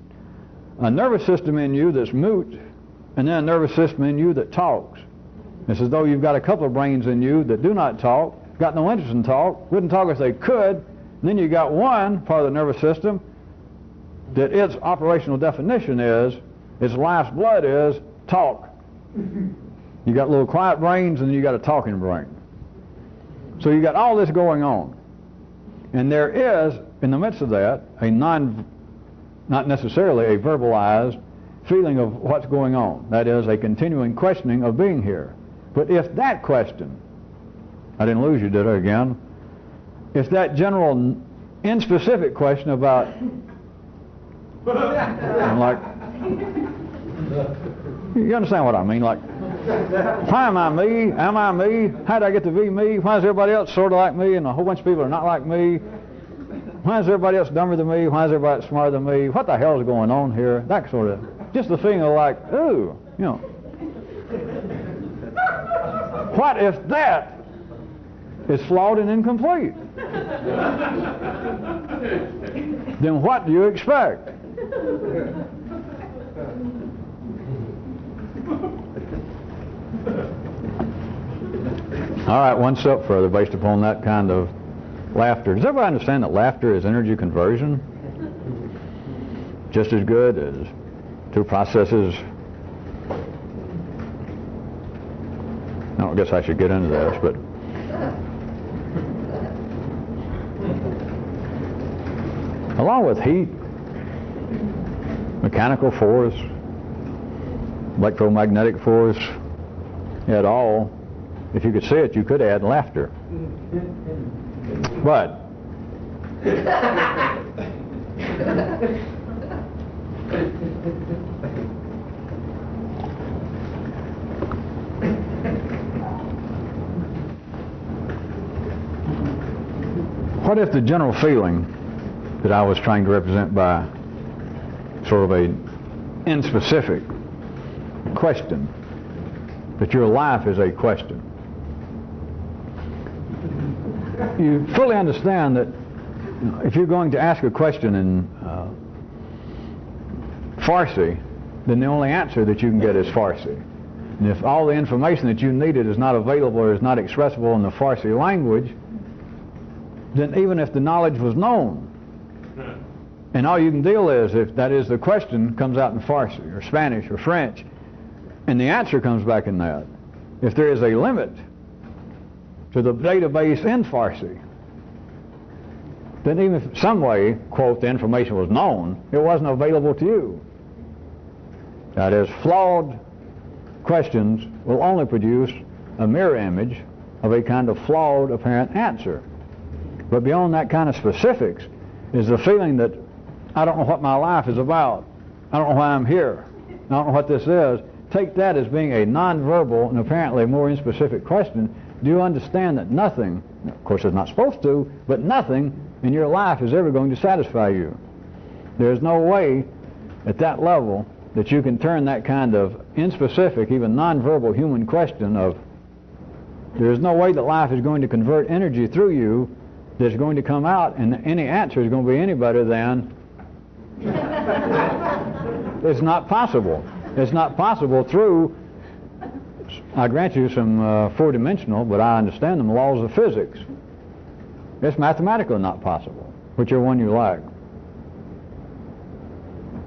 a nervous system in you that's mute, and then a nervous system in you that talks. It's as though you've got a couple of brains in you that do not talk, got no interest in talk, wouldn't talk if they could, and then you got one part of the nervous system that its operational definition is, its life's blood is, talk. You got little quiet brains, and then you got a talking brain. So you got all this going on. And there is, in the midst of that, not necessarily a verbalized feeling of what's going on. That is, a continuing questioning of being here. But if that question, I didn't lose you, did I, again? If that general, inspecific question about, I'm like, you understand what I mean? Like, why am I me? Am I me? How did I get to be me? Why is everybody else sort of like me and a whole bunch of people are not like me? Why is everybody else dumber than me? Why is everybody else smarter than me? What the hell is going on here? That sort of, just the feeling of like, ooh, you know. What if that is flawed and incomplete? Then what do you expect? All right, one step further based upon that kind of laughter. Does everybody understand that laughter is energy conversion? Just as good as two processes. I guess I should get into this, but along with heat, mechanical force, electromagnetic force, at all, if you could see it, you could add laughter. But what if the general feeling that I was trying to represent by sort of a inspecific question, that your life is a question? You fully understand that if you're going to ask a question in Farsi, then the only answer that you can get is Farsi. And if all the information that you needed is not available or is not expressible in the Farsi language, then even if the knowledge was known, and all you can deal is, if that is the question comes out in Farsi or Spanish or French, and the answer comes back in that, if there is a limit to the database in Farsi, then even if some way, quote, the information was known, it wasn't available to you. That is, flawed questions will only produce a mirror image of a kind of flawed apparent answer. But beyond that kind of specifics is the feeling that I don't know what my life is about. I don't know why I'm here. I don't know what this is. Take that as being a nonverbal and apparently more inspecific question. Do you understand that nothing, of course it's not supposed to, but nothing in your life is ever going to satisfy you? There's no way at that level that you can turn that kind of inspecific, even nonverbal human question of, there's no way that life is going to convert energy through you that's going to come out and any answer is going to be any better than it's not possible. It's not possible through, I grant you, some four-dimensional, but I understand them, laws of physics. It's mathematically not possible, whichever one you like.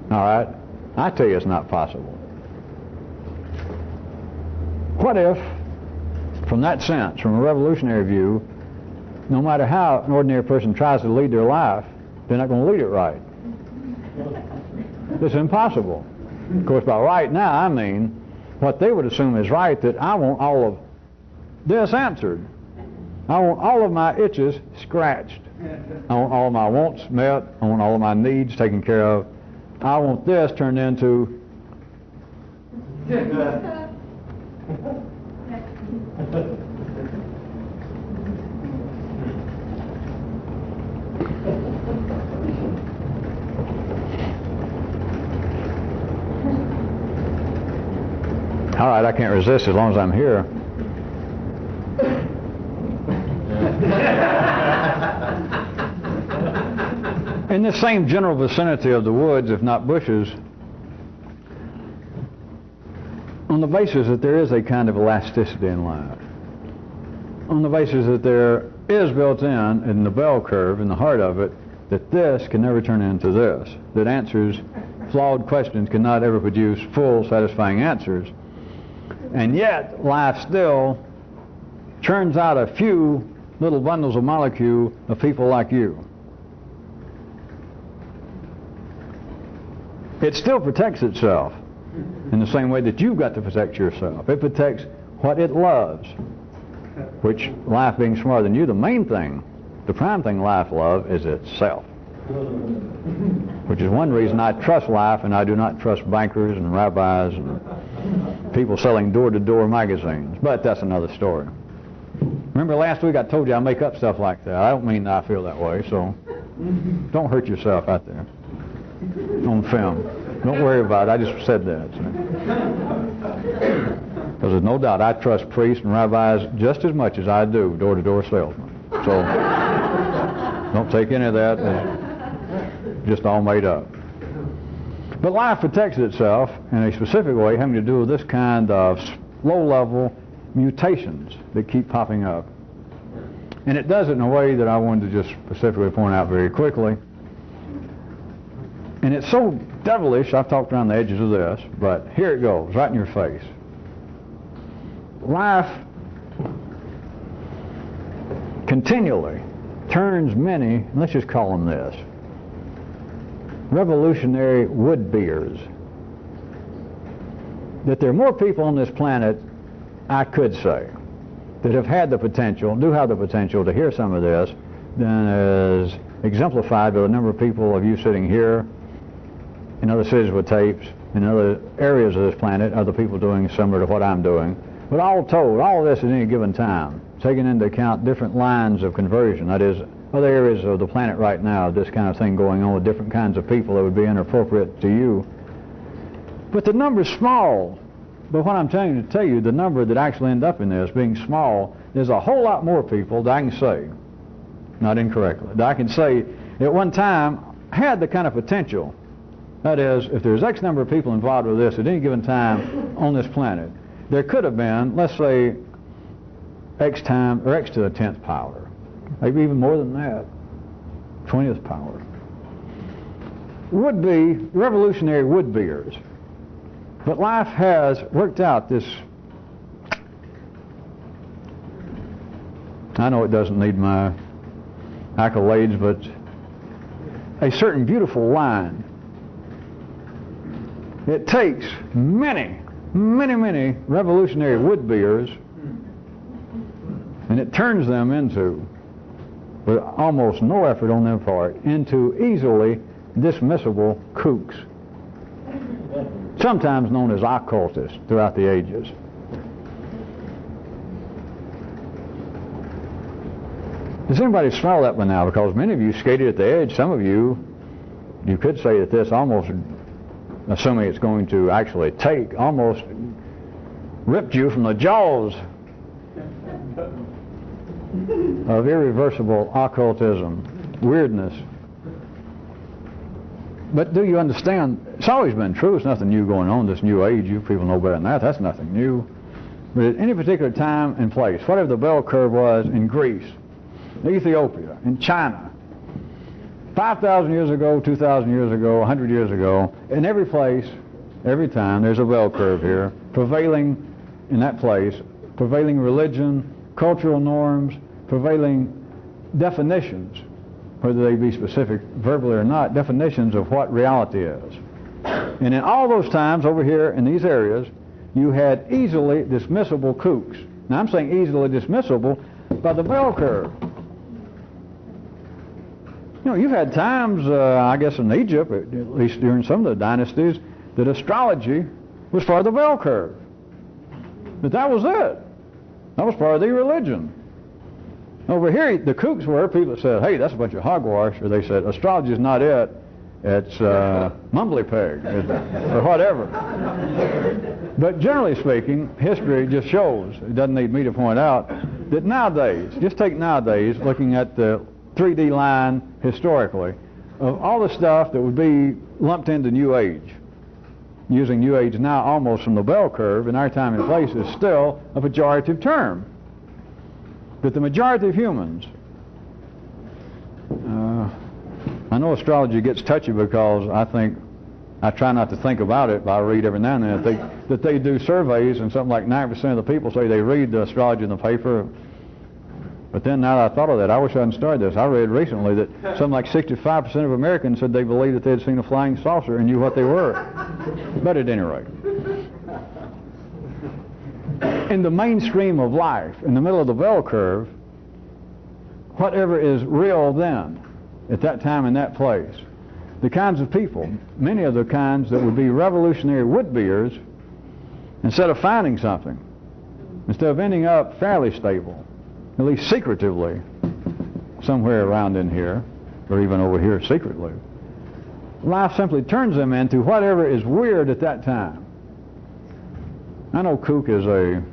All right? I tell you it's not possible. What if, from that sense, from a revolutionary view, no matter how an ordinary person tries to lead their life, they're not going to lead it right? It's impossible. Of course, by right now, I mean what they would assume is right, that I want all of this answered. I want all of my itches scratched. I want all of my wants met. I want all of my needs taken care of. I want this turned into... All right, I can't resist as long as I'm here. In this same general vicinity of the woods, if not bushes, on the basis that there is a kind of elasticity in life, on the basis that there is built in the bell curve, in the heart of it, that this can never turn into this, that answers, flawed questions cannot ever produce full, satisfying answers, and yet life still churns out a few little bundles of molecules of people like you. It still protects itself in the same way that you've got to protect yourself. It protects what it loves, which life being smarter than you, the main thing, the prime thing life loves is itself. Which is one reason I trust life and I do not trust bankers and rabbis and people selling door-to-door magazines. But that's another story. Remember last week I told you I make up stuff like that. I don't mean that I feel that way, so don't hurt yourself out there on film. Don't worry about it. I just said that. Because there's no doubt I trust priests and rabbis just as much as I do door-to-door salesmen. So don't take any of that as just all made up. But life protects itself in a specific way having to do with this kind of low-level mutations that keep popping up. And it does it in a way that I wanted to just specifically point out very quickly. And it's so devilish, I've talked around the edges of this, but here it goes, right in your face. Life continually turns many, let's just call them this, revolutionary would-beers. That there are more people on this planet, I could say, that have had the potential, do have the potential to hear some of this, than is exemplified by the number of people of you sitting here, in other cities with tapes, in other areas of this planet, other people doing similar to what I'm doing. But all told, all of this at any given time, taking into account different lines of conversion, that is, other areas of the planet right now, this kind of thing going on with different kinds of people that would be inappropriate to you. But the number's small. But what I'm trying to tell you, the number that actually end up in this being small, there's a whole lot more people that I can say, not incorrectly, that I can say at one time had the kind of potential. That is, if there's X number of people involved with this at any given time on this planet, there could have been, let's say, X time, or X to the 10th power. Maybe even more than that, 20th power. Would-be, revolutionary would-beers. But life has worked out this, I know it doesn't need my accolades, but a certain beautiful line. It takes many, many, many revolutionary would-beers and it turns them into, with almost no effort on their part, into easily dismissible kooks, sometimes known as occultists throughout the ages. Does anybody smell that by now? Because many of you skated at the edge. Some of you, you could say that this almost, assuming it's going to actually take, almost ripped you from the jaws of irreversible occultism, weirdness. But do you understand? It's always been true. It's nothing new going on, this new age. You people know better than that. That's nothing new. But at any particular time and place, whatever the bell curve was in Greece, Ethiopia, in China, 5,000 years ago, 2,000 years ago, 100 years ago, in every place, every time, there's a bell curve here, prevailing in that place, prevailing religion, cultural norms, prevailing definitions, whether they be specific verbally or not, definitions of what reality is. And in all those times over here in these areas, you had easily dismissible kooks. Now I'm saying easily dismissible by the bell curve. You know, you've had times, I guess in Egypt, at least during some of the dynasties, that astrology was part of the bell curve. But that was it. That was part of the religion. Over here, the kooks were people that said, hey, that's a bunch of hogwash, or they said, astrology is not it, it's mumbly peg, or whatever. But generally speaking, history just shows, it doesn't need me to point out, that nowadays, just take nowadays, looking at the 3D line historically, of all the stuff that would be lumped into New Age, using New Age now almost from the bell curve in our time and place is still a pejorative term. But the majority of humans, I know astrology gets touchy because I try not to think about it, but I read every now and then that they do surveys and something like 9% of the people say they read the astrology in the paper. But then now that I thought of that, I wish I hadn't started this. I read recently that something like 65% of Americans said they believed that they had seen a flying saucer and knew what they were. But at any rate, in the mainstream of life, in the middle of the bell curve, whatever is real then, at that time in that place, the kinds of people, many of the kinds that would be revolutionary would-beers, instead of finding something, instead of ending up fairly stable, at least secretively, somewhere around in here, or even over here secretly, life simply turns them into whatever is weird at that time. I know kook is a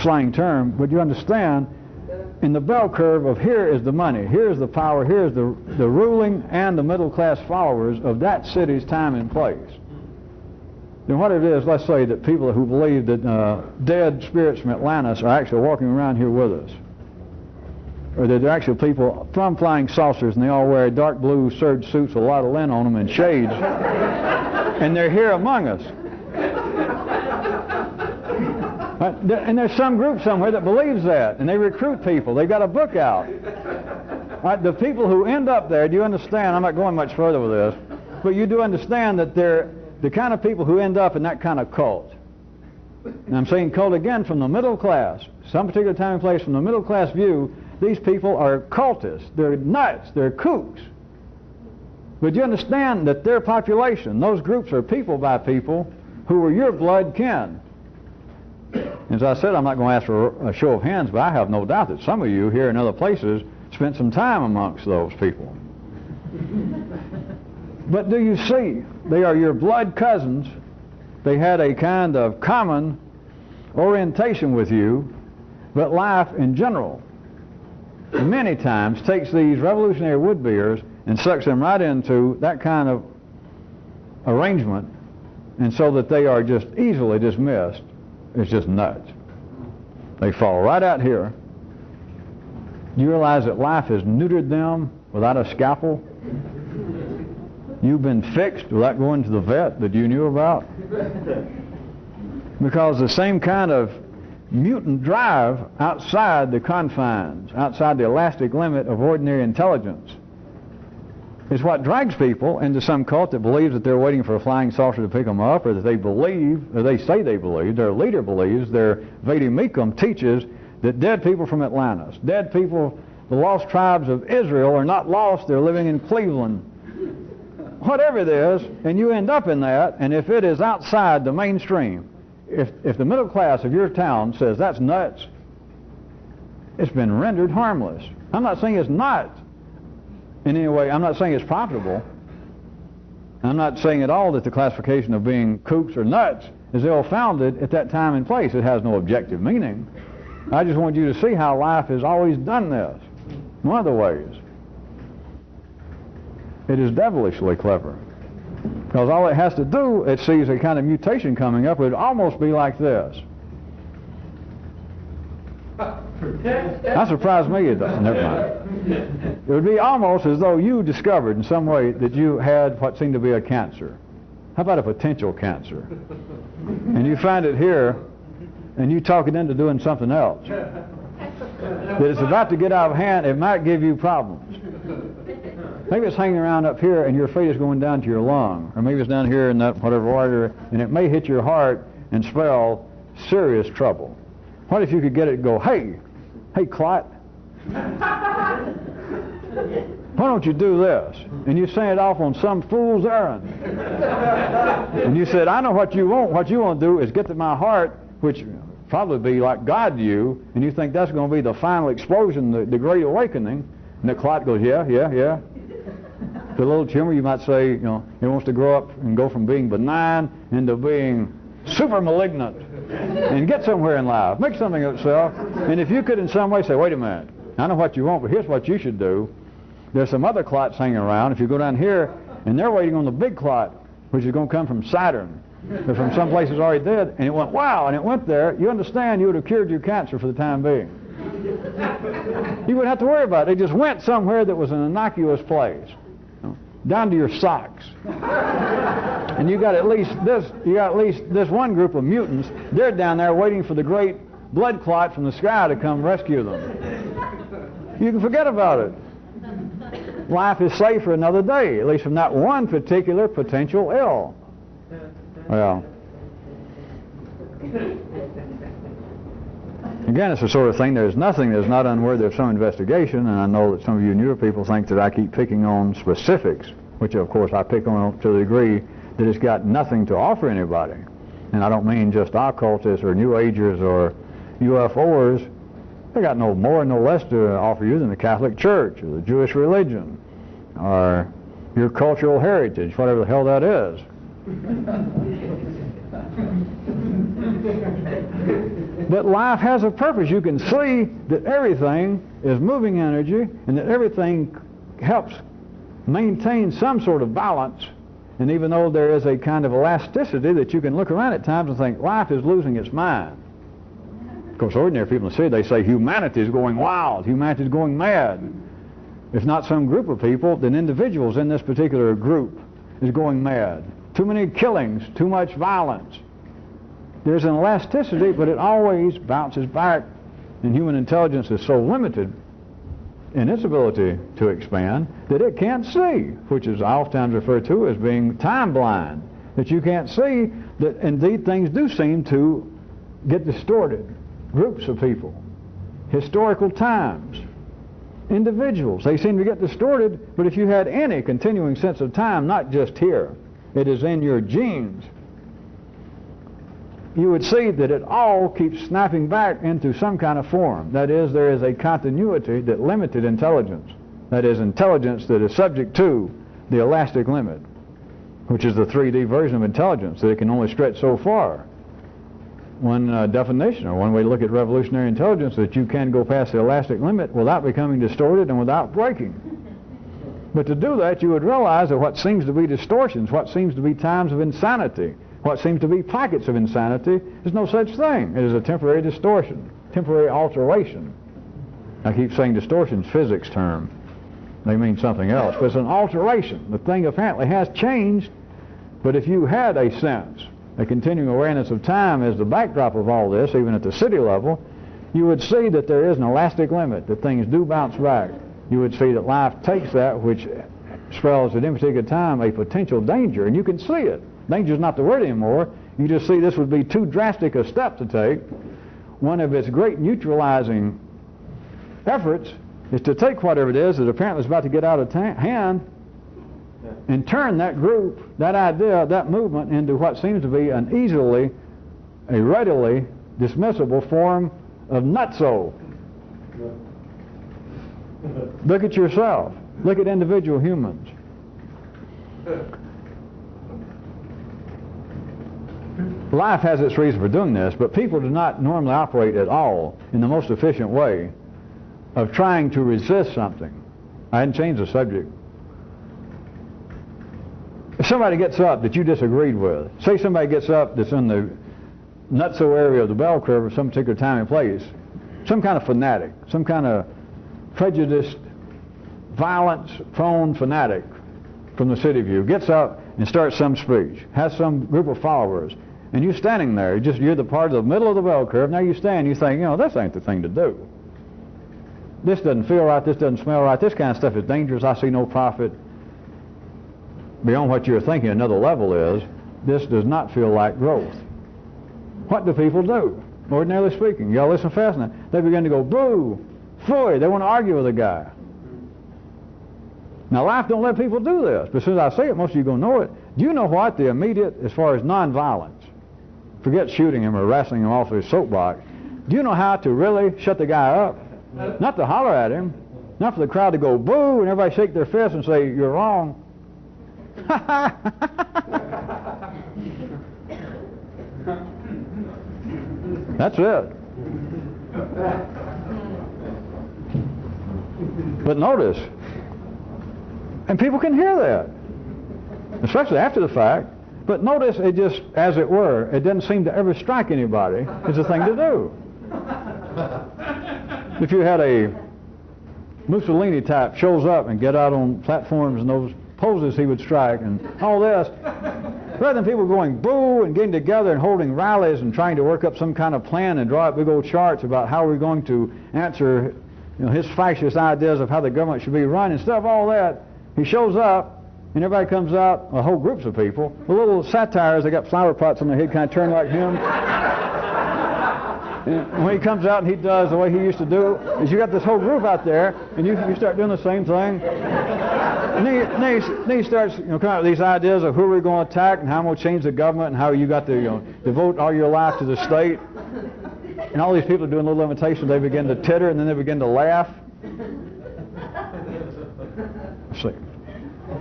slang term, but you understand, in the bell curve of here is the money, here's the power, here's the ruling and the middle class followers of that city's time and place. Then what it is, let's say that people who believe that dead spirits from Atlantis are actually walking around here with us, or that they're actually people from flying saucers and they all wear dark blue serge suits with a lot of lint on them and shades, and they're here among us. And there's some group somewhere that believes that, and they recruit people. They've got a book out. The people who end up there, do you understand? I'm not going much further with this, but you do understand that they're the kind of people who end up in that kind of cult. And I'm saying cult again from the middle class, some particular time and place from the middle class view. These people are cultists, they're nuts, they're kooks. But you understand that their population, those groups are people by people who are your blood kin. As I said, I'm not going to ask for a show of hands, but I have no doubt that some of you here in other places spent some time amongst those people. But do you see, they are your blood cousins. They had a kind of common orientation with you, but life in general many times takes these revolutionary would-beers and sucks them right into that kind of arrangement, and so that they are just easily dismissed. It's just nuts. They fall right out here. Do you realize that life has neutered them without a scalpel? You've been fixed without going to the vet that you knew about? Because the same kind of mutant drive outside the confines, outside the elastic limit of ordinary intelligence, is what drags people into some cult that believes that they're waiting for a flying saucer to pick them up, or that they believe, or they say they believe, their leader believes, their Vadimekum teaches that dead people from Atlantis, dead people, the lost tribes of Israel are not lost, they're living in Cleveland. Whatever it is, and you end up in that, and if it is outside the mainstream, if the middle class of your town says that's nuts, it's been rendered harmless. I'm not saying it's not in any way, I'm not saying it's profitable. I'm not saying at all that the classification of being kooks or nuts is ill-founded at that time and place. It has no objective meaning. I just want you to see how life has always done this. One of the ways. It is devilishly clever. Because all it has to do, it sees a kind of mutation coming up, it would almost be like this. That surprised me. Never mind. It would be almost as though you discovered in some way that you had what seemed to be a cancer. How about a potential cancer? And you find it here, and you talk it into doing something else. That it's about to get out of hand, it might give you problems. Maybe it's hanging around up here and your fate is going down to your lung, or maybe it's down here in that whatever artery, and it may hit your heart and spell serious trouble. What if you could get it to go, hey clot, why don't you do this? And you send it off on some fool's errand. And you said, I know what you want. What you want to do is get to my heart, which probably be like God to you, and you think that's going to be the final explosion, the great awakening. And the clot goes, yeah. The little tumor, you might say, it wants to grow up and go from being benign into being super malignant and get somewhere in life, make something of itself. And if you could in some way say, wait a minute, I know what you want, but here's what you should do. There's some other clots hanging around. If you go down here, and they're waiting on the big clot, which is going to come from Saturn, or from some place that's already dead, and it went, wow, and it went there, you understand you would have cured your cancer for the time being. You wouldn't have to worry about it. It just went somewhere that was an innocuous place, down to your socks. And you got at least this one group of mutants. They're down there waiting for the great blood clot from the sky to come rescue them. You can forget about it. Life is safe for another day, at least from that one particular potential ill. Well, again, it's the sort of thing, there's nothing that's not unworthy of some investigation, and I know that some of you newer people think that I keep picking on specifics, which of course I pick on to the degree that it's got nothing to offer anybody. And I don't mean just occultists or New Agers or UFOers. They got no more, no less to offer you than the Catholic Church or the Jewish religion or your cultural heritage, whatever the hell that is. But life has a purpose. You can see that everything is moving energy and that everything helps maintain some sort of balance. And even though there is a kind of elasticity that you can look around at times and think life is losing its mind. Of course, ordinary people in the city, they say humanity is going wild, humanity is going mad. If not some group of people, then individuals in this particular group is going mad. Too many killings, too much violence. There's an elasticity, but it always bounces back. And human intelligence is so limited in its ability to expand that it can't see, which is oftentimes referred to as being time blind. That you can't see that indeed things do seem to get distorted. Groups of people, historical times, individuals, they seem to get distorted, but if you had any continuing sense of time, not just here, it is in your genes, you would see that it all keeps snapping back into some kind of form. That is, there is a continuity that limited intelligence. That is, intelligence that is subject to the elastic limit, which is the 3D version of intelligence, that it can only stretch so far. One definition, or one way to look at revolutionary intelligence, that you can go past the elastic limit without becoming distorted and without breaking. But to do that, you would realize that what seems to be distortions, what seems to be times of insanity, what seems to be pockets of insanity, is no such thing. It is a temporary distortion, temporary alteration. I keep saying distortion's physics term. They mean something else, but it's an alteration. The thing apparently has changed, but if you had a sense, a continuing awareness of time as the backdrop of all this, even at the city level, you would see that there is an elastic limit, that things do bounce back. You would see that life takes that which spells at any particular time a potential danger, and you can see it. Danger is not the word anymore. You just see this would be too drastic a step to take. One of its great neutralizing efforts is to take whatever it is that apparently is about to get out of hand and turn that group, that idea, that movement into what seems to be a readily dismissible form of nutso. Look at yourself. Look at individual humans. Life has its reason for doing this, but people do not normally operate at all in the most efficient way of trying to resist something. I hadn't changed the subject. If somebody gets up that you disagreed with, say somebody gets up that's in the nutso area of the bell curve at some particular time and place, some kind of fanatic, some kind of prejudiced, violence-prone fanatic from the city view gets up and starts some speech, has some group of followers, and you're standing there, you're the part of the middle of the bell curve. Now you stand, you think, this ain't the thing to do. This doesn't feel right, this doesn't smell right, this kind of stuff is dangerous, I see no profit. Beyond what you're thinking, another level is, this does not feel like growth. What do people do? Ordinarily speaking, y'all listen fast now. They begin to go, boo, phooey, they want to argue with a guy. Now life don't let people do this, but since I say it, most of you are going to know it. Do you know what the immediate, as far as nonviolence, forget shooting him or wrestling him off his soapbox, do you know how to really shut the guy up? Not to holler at him, not for the crowd to go boo and everybody shake their fists and say, you're wrong. That's it. But notice, and people can hear that, especially after the fact, but notice it just, as it were, it doesn't seem to ever strike anybody as a thing to do. If you had a Mussolini type shows up and get out on platforms and those poses he would strike and all this, rather than people going boo and getting together and holding rallies and trying to work up some kind of plan and draw up big old charts about how we're going to answer his fascist ideas of how the government should be run and stuff, all that. He shows up, and everybody comes out, whole groups of people, with little satires. They got flower pots on their head, kind of turned like him. And when he comes out and he does the way he used to do, is you got this whole group out there, and you start doing the same thing. And then he starts coming up with these ideas of who we're going to attack and how I'm going to change the government and how you got to devote all your life to the state. And all these people are doing little imitations. They begin to titter and then they begin to laugh. See,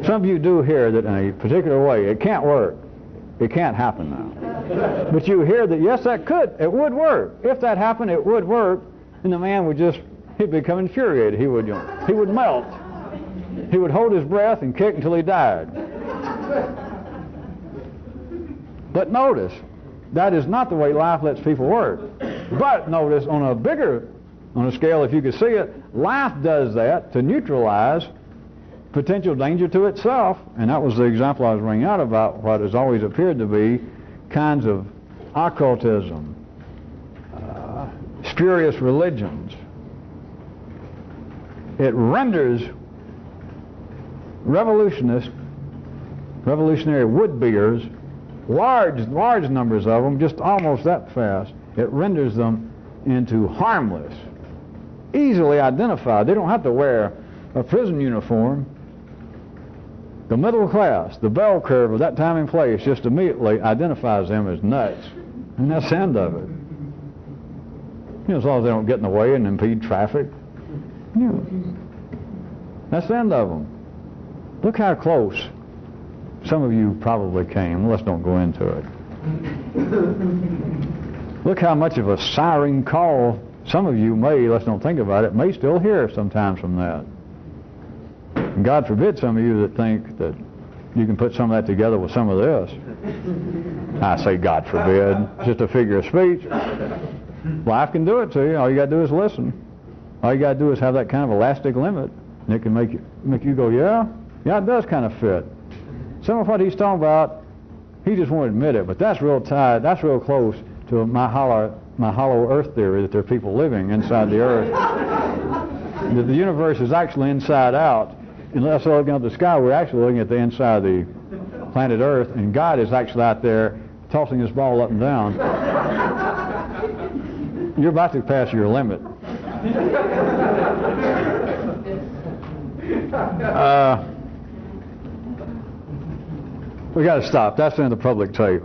some of you do hear that in a particular way. It can't work. It can't happen now. But you hear that, yes, it would work. If that happened, it would work. And the man he'd become infuriated. He would melt. He would hold his breath and kick until he died. But notice, that is not the way life lets people work. But notice, on a scale, if you could see it, life does that to neutralize potential danger to itself. And that was the example I was bringing out about what has always appeared to be kinds of occultism, spurious religions. It renders revolutionary would-beers, large numbers of them, just almost that fast, it renders them into harmless, easily identified. They don't have to wear a prison uniform. The middle class, the bell curve of that time and place, just immediately identifies them as nuts. And that's the end of it. As long as they don't get in the way and impede traffic. That's the end of them. Look how close some of you probably came. Let's don't go into it. Look how much of a siren call some of you let's don't think about it, may still hear sometimes from that. And God forbid some of you that think that you can put some of that together with some of this. I say God forbid. It's just a figure of speech. Life can do it to you. All you got to do is listen. All you got to do is have that kind of elastic limit, and it can make you go, yeah, it does kind of fit. Some of what he's talking about, he just won't admit it, but that's real tied. That's real close to my hollow earth theory that there are people living inside the earth. That the universe is actually inside out. Unless we're looking up the sky, we're actually looking at the inside of the planet Earth, and God is actually out there tossing his ball up and down. You're about to pass your limit. We got to stop. That's in the public tape.